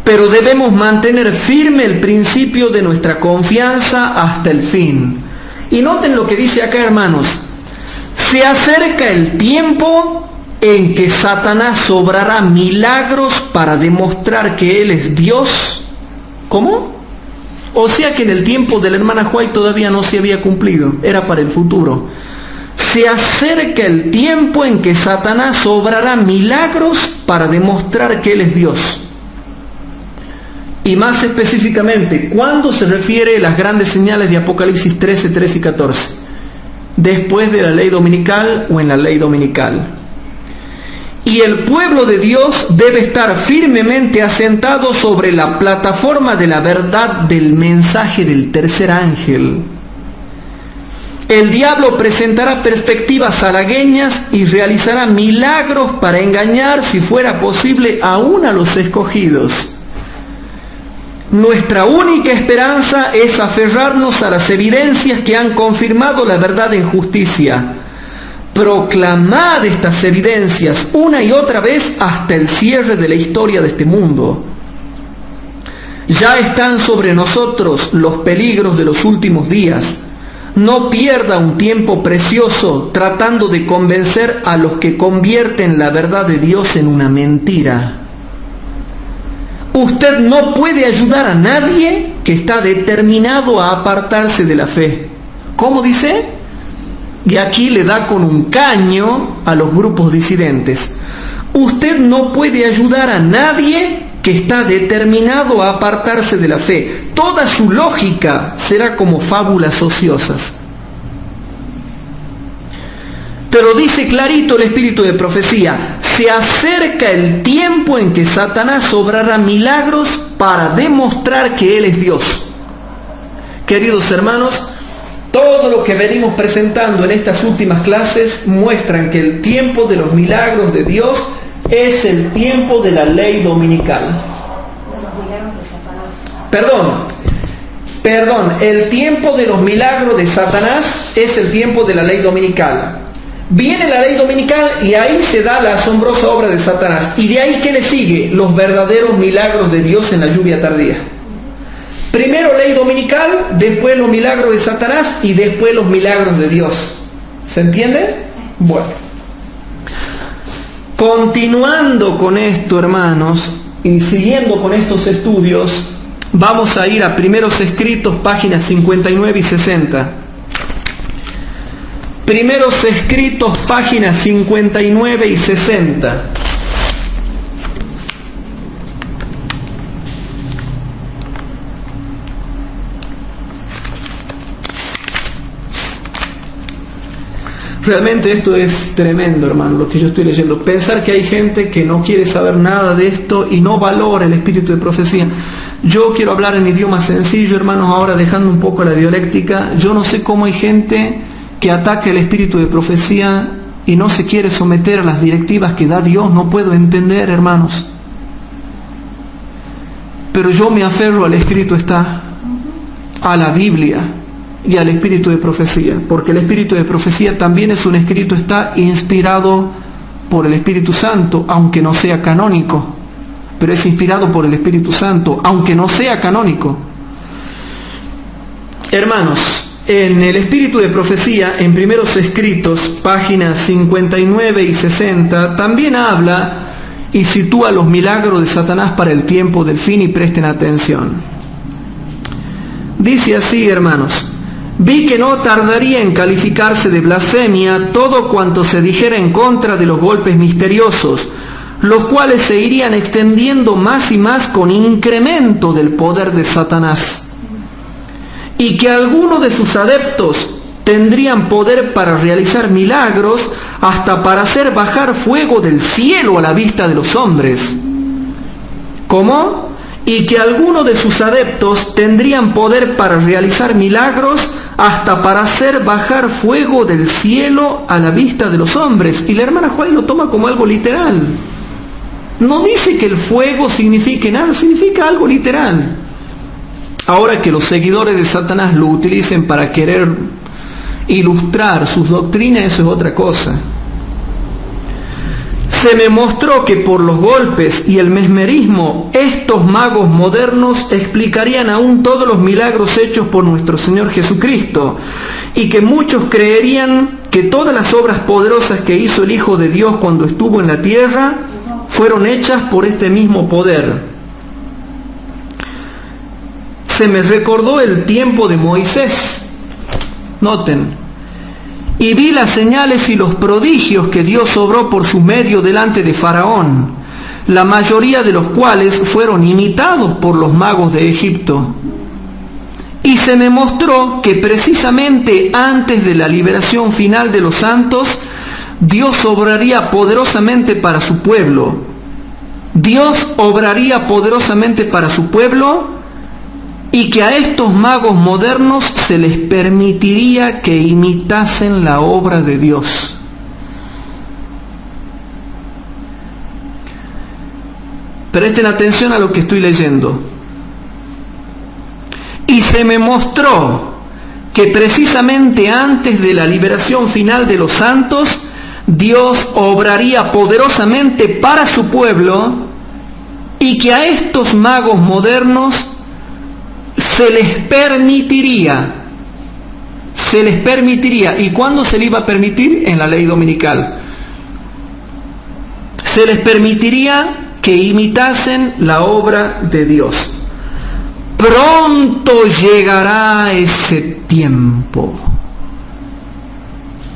Pero debemos mantener firme el principio de nuestra confianza hasta el fin. Y noten lo que dice acá, hermanos. Se acerca el tiempo en que Satanás obrará milagros para demostrar que Él es Dios. ¿Cómo? O sea que en el tiempo de la hermana White todavía no se había cumplido, era para el futuro. Se acerca el tiempo en que Satanás obrará milagros para demostrar que Él es Dios. Y más específicamente, ¿cuándo se refiere a las grandes señales de Apocalipsis 13, 13 y 14? ¿Después de la ley dominical o en la ley dominical? Y el pueblo de Dios debe estar firmemente asentado sobre la plataforma de la verdad del mensaje del tercer ángel. El diablo presentará perspectivas halagueñas y realizará milagros para engañar, si fuera posible, aún a los escogidos. Nuestra única esperanza es aferrarnos a las evidencias que han confirmado la verdad en justicia. Proclamad estas evidencias una y otra vez hasta el cierre de la historia de este mundo. Ya están sobre nosotros los peligros de los últimos días. No pierda un tiempo precioso tratando de convencer a los que convierten la verdad de Dios en una mentira. Usted no puede ayudar a nadie que está determinado a apartarse de la fe. ¿Cómo dice? Y aquí le da con un caño a los grupos disidentes. Usted no puede ayudar a nadie que está determinado a apartarse de la fe. Toda su lógica será como fábulas ociosas. Pero dice clarito el espíritu de profecía, se acerca el tiempo en que Satanás obrará milagros para demostrar que Él es Dios. Queridos hermanos, todo lo que venimos presentando en estas últimas clases muestran que el tiempo de los milagros de Dios es el tiempo de la ley dominical. Perdón, el tiempo de los milagros de Satanás es el tiempo de la ley dominical. Viene la ley dominical y ahí se da la asombrosa obra de Satanás. Y de ahí, ¿qué le sigue? Los verdaderos milagros de Dios en la lluvia tardía. Primero ley dominical, después los milagros de Satanás y después los milagros de Dios. ¿Se entiende? Bueno. Continuando con esto, hermanos, y siguiendo con estos estudios, vamos a ir a Primeros Escritos, páginas 59 y 60. Primeros Escritos, páginas 59 y 60. Realmente esto es tremendo, hermano, lo que yo estoy leyendo. Pensar que hay gente que no quiere saber nada de esto y no valora el espíritu de profecía. Yo quiero hablar en idioma sencillo, hermanos, ahora dejando un poco la dialéctica. Yo no sé cómo hay gente que ataca el espíritu de profecía y no se quiere someter a las directivas que da Dios. No puedo entender, hermanos. Pero yo me aferro al escrito está, a la Biblia y al espíritu de profecía, porque el espíritu de profecía también es un escrito está inspirado por el Espíritu Santo, aunque no sea canónico, pero es inspirado por el Espíritu Santo, aunque no sea canónico. Hermanos, en el espíritu de profecía, en Primeros Escritos, páginas 59 y 60, también habla y sitúa los milagros de Satanás para el tiempo del fin, y presten atención. Dice así, hermanos: vi que no tardaría en calificarse de blasfemia todo cuanto se dijera en contra de los golpes misteriosos, los cuales se irían extendiendo más y más con incremento del poder de Satanás, y que algunos de sus adeptos tendrían poder para realizar milagros, hasta para hacer bajar fuego del cielo a la vista de los hombres. ¿Cómo? Y que algunos de sus adeptos tendrían poder para realizar milagros, hasta para hacer bajar fuego del cielo a la vista de los hombres. Y la hermana Juárez lo toma como algo literal. No dice que el fuego signifique nada, significa algo literal. Ahora, que los seguidores de Satanás lo utilicen para querer ilustrar sus doctrinas, eso es otra cosa. Se me mostró que por los golpes y el mesmerismo, estos magos modernos explicarían aún todos los milagros hechos por nuestro Señor Jesucristo, y que muchos creerían que todas las obras poderosas que hizo el Hijo de Dios cuando estuvo en la tierra fueron hechas por este mismo poder. Se me recordó el tiempo de Moisés. Noten. Y vi las señales y los prodigios que Dios obró por su medio delante de Faraón, la mayoría de los cuales fueron imitados por los magos de Egipto. Y se me mostró que precisamente antes de la liberación final de los santos, Dios obraría poderosamente para su pueblo. Dios obraría poderosamente para su pueblo, y que a estos magos modernos se les permitiría que imitasen la obra de Dios. Presten atención a lo que estoy leyendo. Y se me mostró que precisamente antes de la liberación final de los santos, Dios obraría poderosamente para su pueblo, y que a estos magos modernos se les permitiría. ¿Y cuándo se les iba a permitir? En la ley dominical. Se les permitiría que imitasen la obra de Dios. Pronto llegará ese tiempo.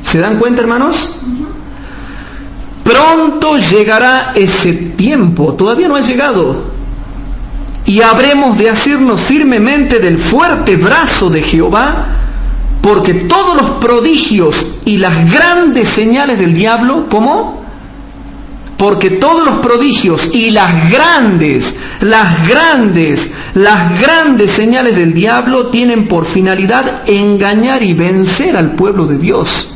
¿Se dan cuenta, hermanos? Pronto llegará ese tiempo. Todavía no ha llegado. Y habremos de asirnos firmemente del fuerte brazo de Jehová, porque todos los prodigios y las grandes señales del diablo, ¿cómo? Porque todos los prodigios y las grandes señales del diablo tienen por finalidad engañar y vencer al pueblo de Dios.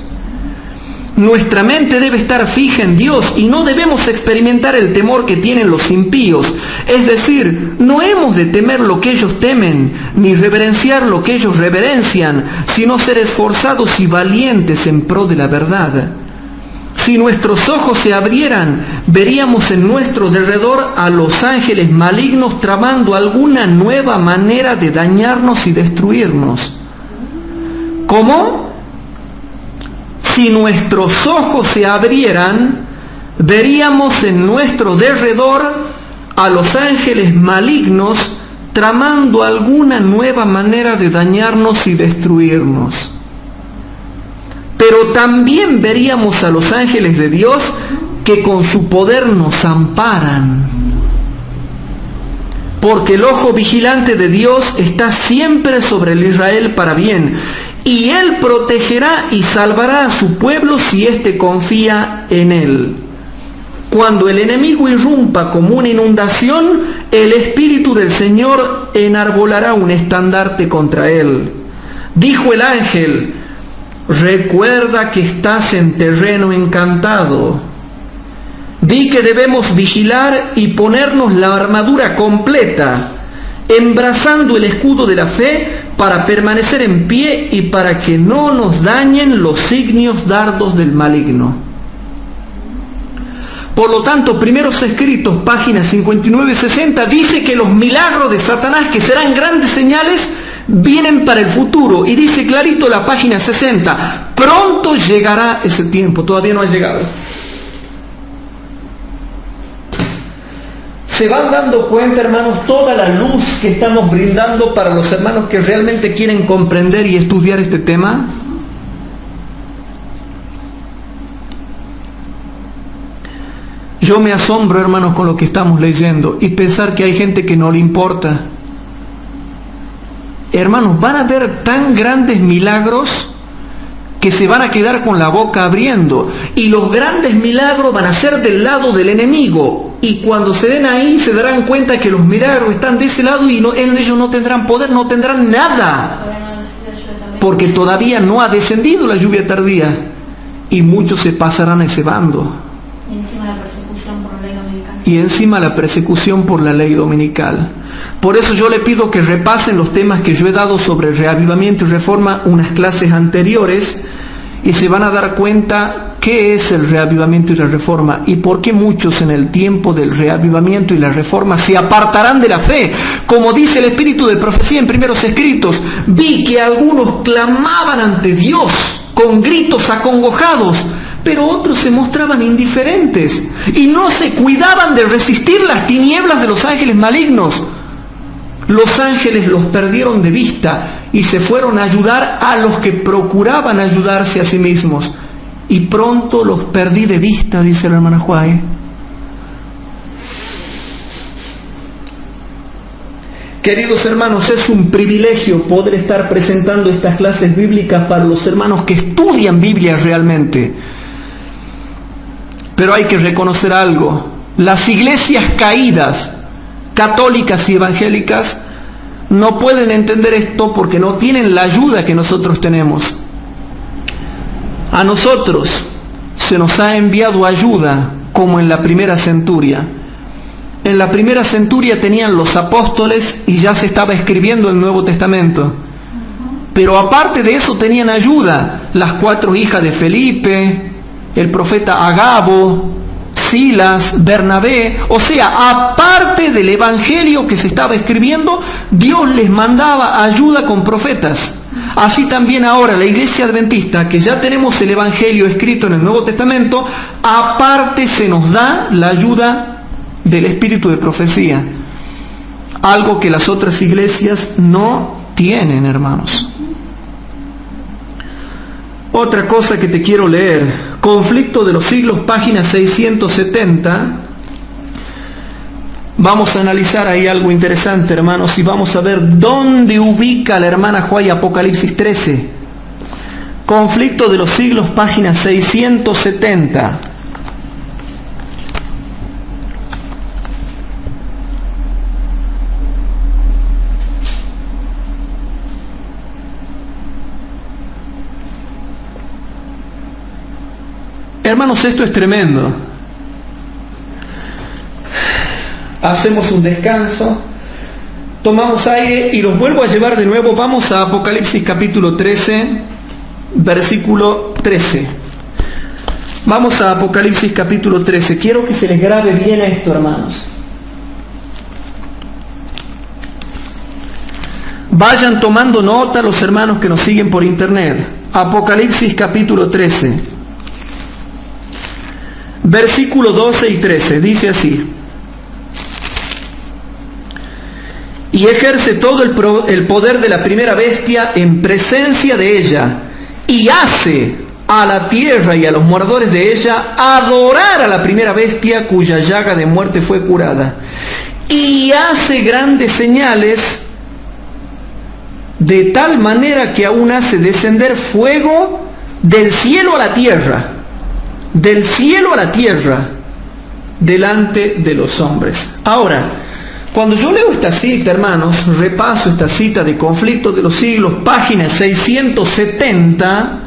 Nuestra mente debe estar fija en Dios y no debemos experimentar el temor que tienen los impíos. Es decir, no hemos de temer lo que ellos temen, ni reverenciar lo que ellos reverencian, sino ser esforzados y valientes en pro de la verdad. Si nuestros ojos se abrieran, veríamos en nuestro derredor a los ángeles malignos tramando alguna nueva manera de dañarnos y destruirnos. ¿Cómo? Si nuestros ojos se abrieran, veríamos en nuestro derredor a los ángeles malignos tramando alguna nueva manera de dañarnos y destruirnos. Pero también veríamos a los ángeles de Dios que con su poder nos amparan. Porque el ojo vigilante de Dios está siempre sobre el Israel para bien, y Él protegerá y salvará a su pueblo si éste confía en Él. Cuando el enemigo irrumpa como una inundación, el Espíritu del Señor enarbolará un estandarte contra él. Dijo el ángel: recuerda que estás en terreno encantado. Di que debemos vigilar y ponernos la armadura completa, embrazando el escudo de la fe para permanecer en pie y para que no nos dañen los signios dardos del maligno. Por lo tanto, Primeros Escritos, páginas 59 y 60, dice que los milagros de Satanás, que serán grandes señales, vienen para el futuro. Y dice clarito la página 60, pronto llegará ese tiempo, todavía no ha llegado. ¿Se van dando cuenta, hermanos, toda la luz que estamos brindando para los hermanos que realmente quieren comprender y estudiar este tema? Yo me asombro, hermanos, con lo que estamos leyendo y pensar que hay gente que no le importa. Hermanos, van a haber tan grandes milagros que se van a quedar con la boca abriendo, y los grandes milagros van a ser del lado del enemigo, y cuando se den ahí se darán cuenta que los milagros están de ese lado y ellos no tendrán poder, no tendrán nada, porque todavía no ha descendido la lluvia tardía, y muchos se pasarán a ese bando. Y encima la persecución por la ley dominical. Por eso yo le pido que repasen los temas que yo he dado sobre reavivamiento y reforma, unas clases anteriores, y se van a dar cuenta qué es el reavivamiento y la reforma, y por qué muchos en el tiempo del reavivamiento y la reforma se apartarán de la fe. Como dice el espíritu de profecía en Primeros Escritos, vi que algunos clamaban ante Dios con gritos acongojados, pero otros se mostraban indiferentes y no se cuidaban de resistir las tinieblas de los ángeles malignos. Los ángeles los perdieron de vista y se fueron a ayudar a los que procuraban ayudarse a sí mismos. Y pronto los perdí de vista, dice la hermana Juárez. Queridos hermanos, es un privilegio poder estar presentando estas clases bíblicas para los hermanos que estudian Biblia realmente. Pero hay que reconocer algo: las iglesias caídas, católicas y evangélicas, no pueden entender esto porque no tienen la ayuda que nosotros tenemos. A nosotros se nos ha enviado ayuda, como en la primera centuria. En la primera centuria tenían los apóstoles y ya se estaba escribiendo el Nuevo Testamento. Pero aparte de eso tenían ayuda las 4 hijas de Felipe, el profeta Agabo, Silas, Bernabé. O sea, aparte del evangelio que se estaba escribiendo, Dios les mandaba ayuda con profetas. Así también ahora la iglesia adventista, que ya tenemos el evangelio escrito en el Nuevo Testamento, aparte se nos da la ayuda del espíritu de profecía, algo que las otras iglesias no tienen, hermanos. Otra cosa que te quiero leer: Conflicto de los siglos, página 670. Vamos a analizar ahí algo interesante, hermanos, y vamos a ver dónde ubica la hermana Juárez Apocalipsis 13. Conflicto de los siglos, página 670. Hermanos, esto es tremendo. Hacemos un descanso, tomamos aire y los vuelvo a llevar de nuevo. Vamos a Apocalipsis capítulo 13, versículo 13. Vamos a Apocalipsis capítulo 13. Quiero que se les grabe bien esto, hermanos. Vayan tomando nota los hermanos que nos siguen por internet. Apocalipsis capítulo 13. Versículo 12 y 13. Dice así: y ejerce todo el poder de la primera bestia en presencia de ella, y hace a la tierra y a los moradores de ella adorar a la primera bestia cuya llaga de muerte fue curada, y hace grandes señales, de tal manera que aún hace descender fuego del cielo a la tierra, delante de los hombres. Ahora, cuando yo leo esta cita, hermanos, repaso esta cita de Conflicto de los Siglos, página 670,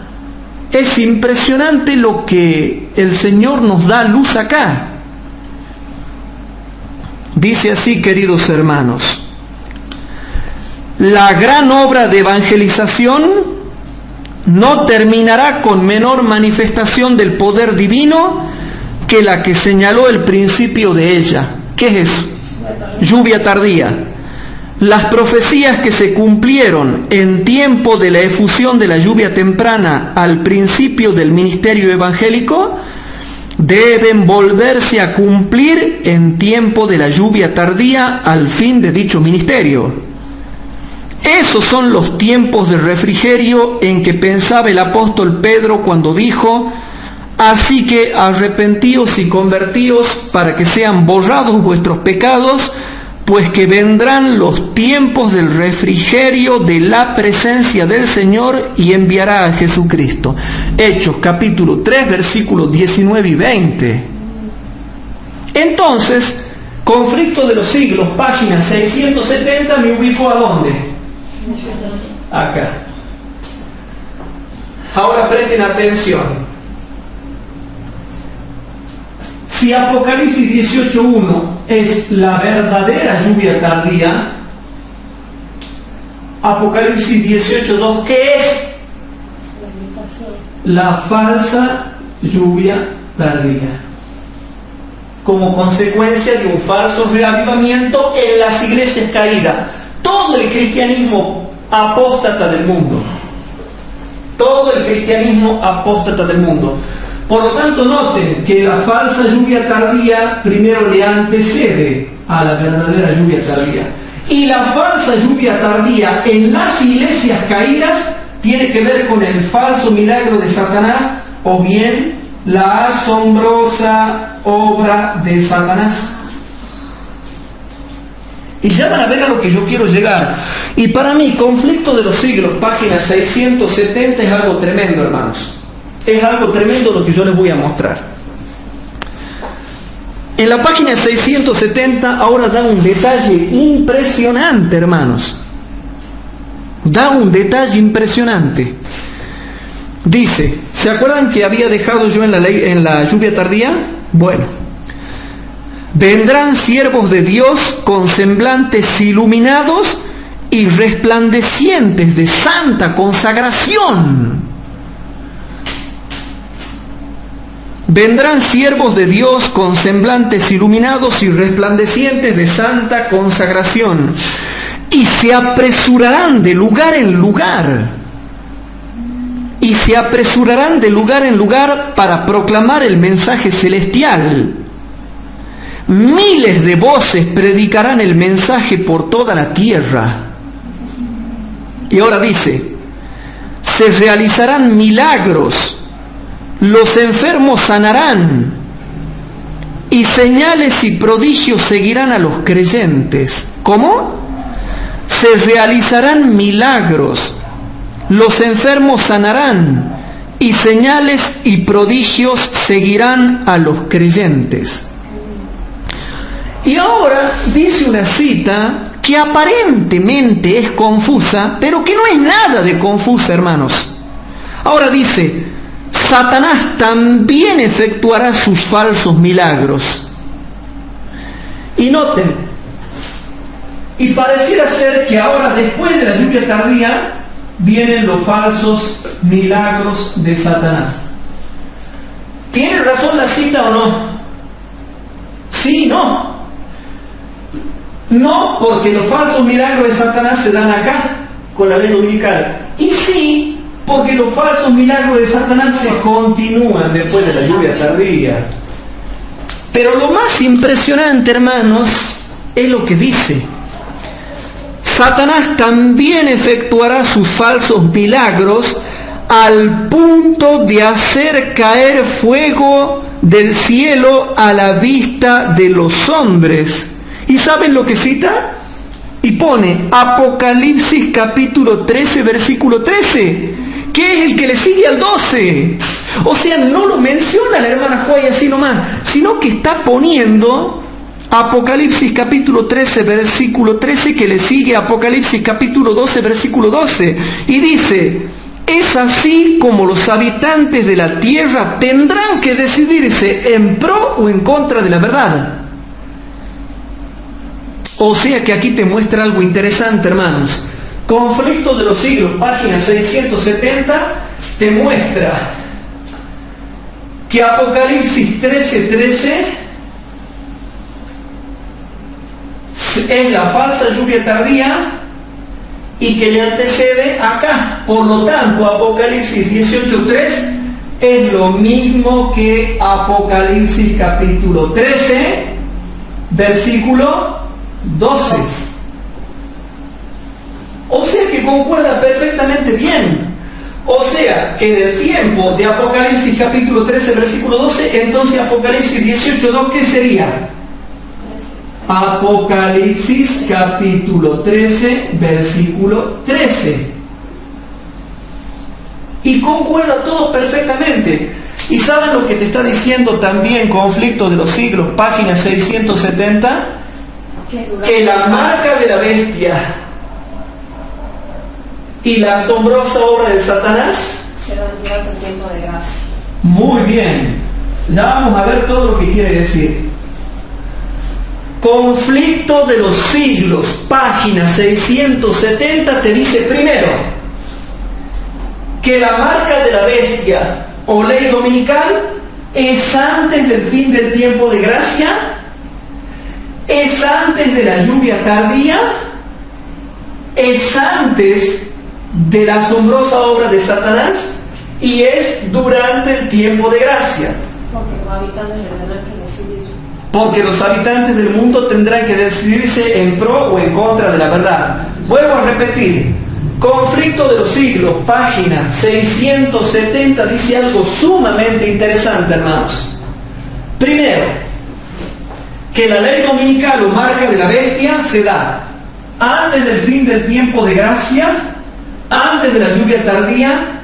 es impresionante lo que el Señor nos da a luz acá. Dice así, queridos hermanos: la gran obra de evangelización no terminará con menor manifestación del poder divino que la que señaló el principio de ella. ¿Qué es eso? Lluvia tardía. Las profecías que se cumplieron en tiempo de la efusión de la lluvia temprana al principio del ministerio evangélico deben volverse a cumplir en tiempo de la lluvia tardía al fin de dicho ministerio. Esos son los tiempos de refrigerio en que pensaba el apóstol Pedro cuando dijo: así que arrepentíos y convertíos para que sean borrados vuestros pecados, pues que vendrán los tiempos del refrigerio de la presencia del Señor y enviará a Jesucristo. Hechos capítulo 3 versículos 19 y 20. Entonces, Conflicto de los Siglos, página 670, me ubico ¿a dónde? Acá. Ahora presten atención. Si Apocalipsis 18.1 es la verdadera lluvia tardía, Apocalipsis 18.2, ¿qué es? La falsa lluvia tardía, como consecuencia de un falso reavivamiento en las iglesias caídas. Todo el cristianismo apóstata del mundo. Todo el cristianismo apóstata del mundo. Por lo tanto, noten que la falsa lluvia tardía primero le antecede a la verdadera lluvia tardía. Y la falsa lluvia tardía en las iglesias caídas tiene que ver con el falso milagro de Satanás o bien la asombrosa obra de Satanás. Y ya van a ver a lo que yo quiero llegar. Y para mí, Conflicto de los Siglos, página 670, es algo tremendo, hermanos. Es algo tremendo lo que yo les voy a mostrar. En la página 670 ahora da un detalle impresionante, hermanos. Da un detalle impresionante. Dice, ¿se acuerdan que había dejado yo en la lluvia tardía? Bueno, vendrán siervos de Dios con semblantes iluminados y resplandecientes de santa consagración. Vendrán siervos de Dios con semblantes iluminados y resplandecientes de santa consagración, y se apresurarán de lugar en lugar, para proclamar el mensaje celestial. Miles de voces predicarán el mensaje por toda la tierra. Y ahora dice, se realizarán milagros, los enfermos sanarán, y señales y prodigios seguirán a los creyentes. ¿Cómo? Se realizarán milagros, los enfermos sanarán, y señales y prodigios seguirán a los creyentes. Y ahora dice una cita que aparentemente es confusa, pero que no es nada de confusa, hermanos. Ahora dice, Satanás también efectuará sus falsos milagros. Y noten, y pareciera ser que ahora, después de la lluvia tardía, vienen los falsos milagros de Satanás. ¿Tienen ¿Tiene razón la cita o no? Sí, no. No, porque los falsos milagros de Satanás se dan acá, con la ley dominical. Y sí, porque los falsos milagros de Satanás se continúan después de la lluvia tardía. Pero lo más impresionante, hermanos, es lo que dice. Satanás también efectuará sus falsos milagros al punto de hacer caer fuego del cielo a la vista de los hombres. ¿Y saben lo que cita? Y pone Apocalipsis capítulo 13, versículo 13, que es el que le sigue al 12. O sea, no lo menciona la hermana Juay así nomás, sino que está poniendo Apocalipsis capítulo 13, versículo 13, que le sigue Apocalipsis capítulo 12, versículo 12. Y dice: es así como los habitantes de la tierra tendrán que decidirse en pro o en contra de la verdad. O sea que aquí te muestra algo interesante, hermanos. Conflicto de los siglos, página 670, te muestra que Apocalipsis 13:13 es la falsa lluvia tardía y que le antecede acá. Por lo tanto, Apocalipsis 18:3 es lo mismo que Apocalipsis capítulo 13, versículo 12. O sea que concuerda perfectamente bien. O sea que en el tiempo de Apocalipsis capítulo 13, versículo 12, entonces Apocalipsis 18:2, ¿qué sería? Apocalipsis capítulo 13, versículo 13. Y concuerda todo perfectamente. ¿Y saben lo que te está diciendo también Conflicto de los Siglos, página 670? Que la marca de la bestia y la asombrosa obra de Satanás se dan durante el tiempo de gracia. Muy bien, ya vamos a ver todo lo que quiere decir. Conflicto de los Siglos, página 670, te dice primero que la marca de la bestia o ley dominical es antes del fin del tiempo de gracia, es antes de la lluvia tardía, es antes de la asombrosa obra de Satanás y es durante el tiempo de gracia. Porque los habitantes del mundo tendrán que decidirse en pro o en contra de la verdad. Vuelvo a repetir, Conflicto de los Siglos, página 670, dice algo sumamente interesante, hermanos. Primero, que la ley dominical o marca de la bestia se da antes del fin del tiempo de gracia, antes de la lluvia tardía,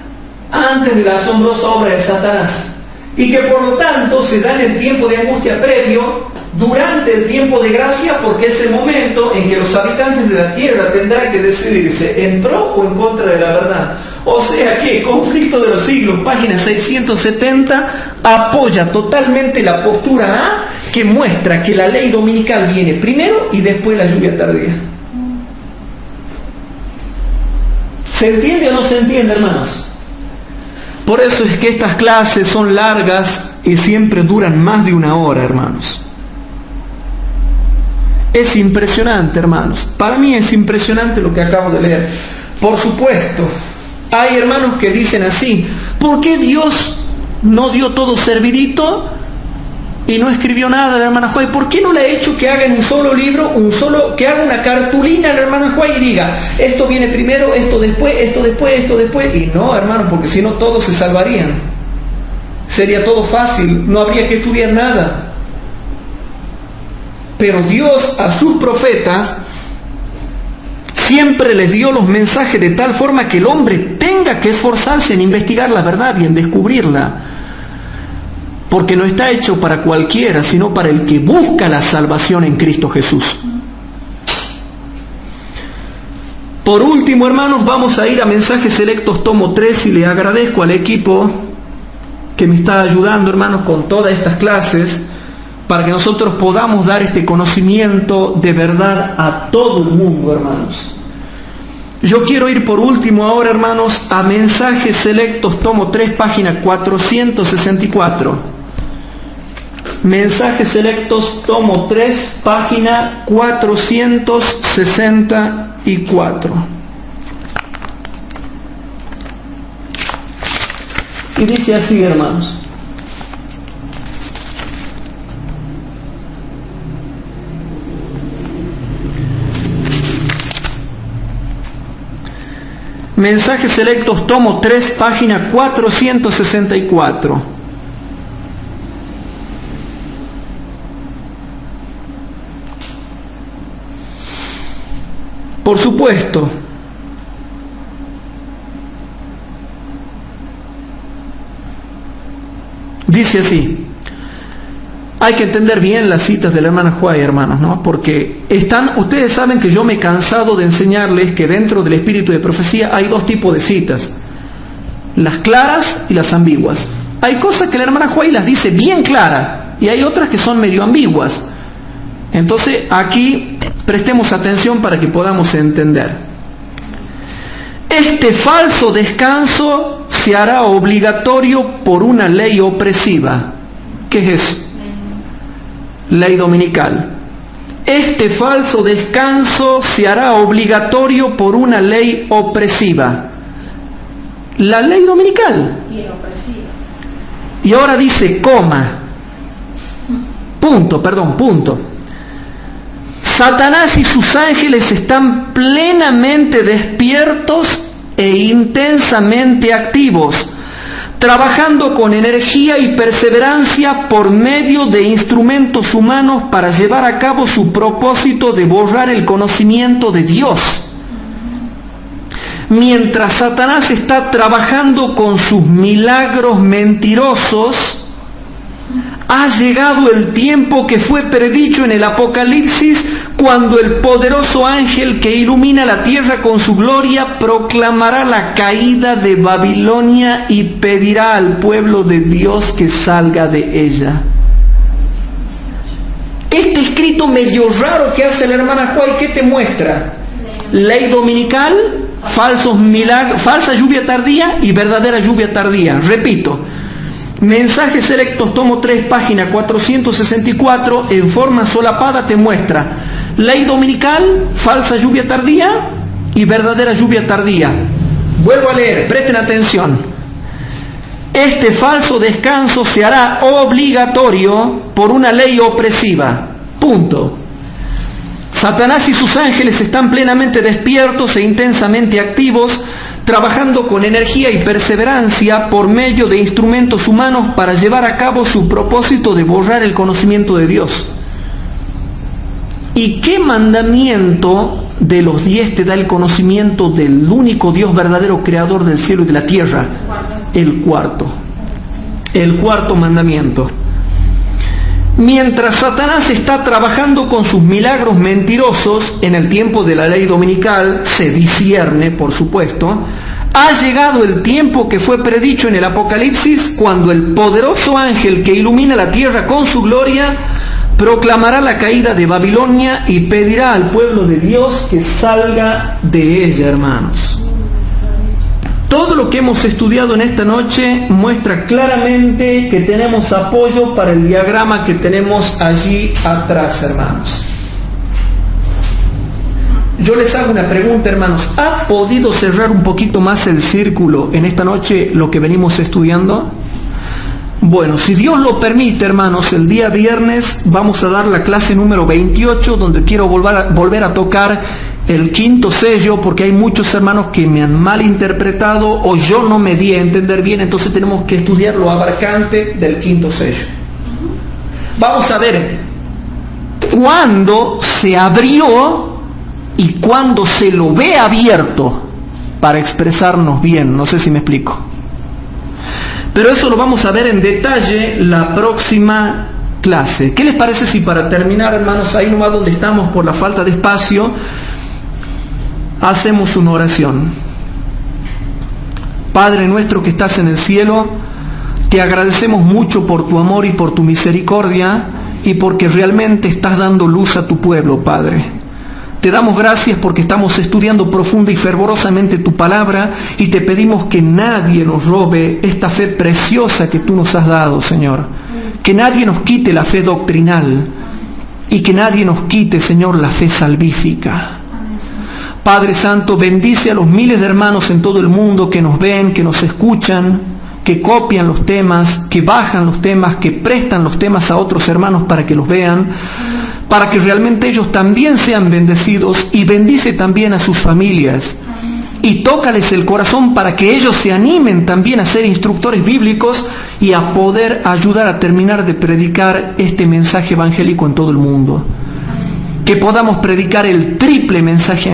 antes de la asombrosa obra de Satanás, y que por lo tanto se da en el tiempo de angustia previo, durante el tiempo de gracia, porque es el momento en que los habitantes de la tierra tendrán que decidirse en pro o en contra de la verdad. O sea que Conflicto de los Siglos, página 670, apoya totalmente la postura A, que muestra que la ley dominical viene primero y después la lluvia tardía. ¿Se entiende o no se entiende, hermanos? Por eso es que estas clases son largas y siempre duran más de una hora, hermanos. Es impresionante, hermanos. Para mí es impresionante lo que acabo de leer. Por supuesto, hay hermanos que dicen así: ¿por qué Dios no dio todo servidito y no escribió nada la hermana Juay? ¿Por qué no le ha hecho que haga en un solo libro, que haga una cartulina la hermana Juay y diga: esto viene primero, esto después, esto después, esto después? Y no, hermano, porque si no todos se salvarían. Sería todo fácil, no habría que estudiar nada. Pero Dios a sus profetas siempre les dio los mensajes de tal forma que el hombre tenga que esforzarse en investigar la verdad y en descubrirla. Porque no está hecho para cualquiera, sino para el que busca la salvación en Cristo Jesús. Por último, hermanos, vamos a ir a Mensajes Selectos, tomo 3, y le agradezco al equipo que me está ayudando, hermanos, con todas estas clases, para que nosotros podamos dar este conocimiento de verdad a todo el mundo, hermanos. Yo quiero ir por último ahora, hermanos, a Mensajes Selectos, tomo 3, página 464. Mensajes Selectos, tomo 3, página 464. Y dice así, hermanos. Mensajes Selectos, tomo 3, página 464. Por supuesto, dice así. Hay que entender bien las citas de la hermana Huay, hermanos, ¿no? Porque ustedes saben que yo me he cansado de enseñarles que dentro del espíritu de profecía hay dos tipos de citas: las claras y las ambiguas. Hay cosas que la hermana Huay las dice bien claras y hay otras que son medio ambiguas. Entonces aquí prestemos atención para que podamos entender. Este falso descanso se hará obligatorio por una ley opresiva. ¿Qué es eso? Ley dominical. Este falso descanso se hará obligatorio por una ley opresiva. La ley dominical. Y ahora dice coma. Punto. Satanás y sus ángeles están plenamente despiertos e intensamente activos, trabajando con energía y perseverancia por medio de instrumentos humanos para llevar a cabo su propósito de borrar el conocimiento de Dios. Mientras Satanás está trabajando con sus milagros mentirosos, ha llegado el tiempo que fue predicho en el Apocalipsis, cuando el poderoso ángel que ilumina la tierra con su gloria proclamará la caída de Babilonia y pedirá al pueblo de Dios que salga de ella. Este escrito medio raro que hace la hermana Huay, ¿qué te muestra? Ley dominical, falsos milagros, falsa lluvia tardía y verdadera lluvia tardía. Repito, Mensajes Selectos, tomo 3, página 464, en forma solapada te muestra ley dominical, falsa lluvia tardía y verdadera lluvia tardía. Vuelvo a leer, presten atención. Este falso descanso se hará obligatorio por una ley opresiva. Punto. Satanás y sus ángeles están plenamente despiertos e intensamente activos, trabajando con energía y perseverancia por medio de instrumentos humanos para llevar a cabo su propósito de borrar el conocimiento de Dios. ¿Y qué mandamiento de los 10 te da el conocimiento del único Dios verdadero, creador del cielo y de la tierra? El cuarto mandamiento. Mientras Satanás está trabajando con sus milagros mentirosos en el tiempo de la ley dominical, se discierne, por supuesto, ha llegado el tiempo que fue predicho en el Apocalipsis, cuando el poderoso ángel que ilumina la tierra con su gloria proclamará la caída de Babilonia y pedirá al pueblo de Dios que salga de ella, hermanos. Todo lo que hemos estudiado en esta noche muestra claramente que tenemos apoyo para el diagrama que tenemos allí atrás, hermanos. Yo les hago una pregunta, hermanos. ¿Ha podido cerrar un poquito más el círculo en esta noche lo que venimos estudiando? Bueno, si Dios lo permite, hermanos, el día viernes vamos a dar la clase número 28, donde quiero volver a tocar el quinto sello, porque hay muchos hermanos que me han malinterpretado o yo no me di a entender bien, entonces tenemos que estudiar lo abarcante del quinto sello. Vamos a ver cuándo se abrió y cuándo se lo ve abierto, para expresarnos bien, no sé si me explico. Pero eso lo vamos a ver en detalle la próxima clase. ¿Qué les parece si para terminar, hermanos, ahí nomás donde estamos por la falta de espacio, hacemos una oración? Padre nuestro que estás en el cielo, te agradecemos mucho por tu amor y por tu misericordia y porque realmente estás dando luz a tu pueblo, Padre. Te damos gracias porque estamos estudiando profunda y fervorosamente tu palabra y te pedimos que nadie nos robe esta fe preciosa que tú nos has dado, Señor. Que nadie nos quite la fe doctrinal y que nadie nos quite, Señor, la fe salvífica. Padre Santo, bendice a los miles de hermanos en todo el mundo que nos ven, que nos escuchan, que copian los temas, que bajan los temas, que prestan los temas a otros hermanos para que los vean, para que realmente ellos también sean bendecidos, y bendice también a sus familias. Y tócales el corazón para que ellos se animen también a ser instructores bíblicos y a poder ayudar a terminar de predicar este mensaje evangélico en todo el mundo. Que podamos predicar el triple mensaje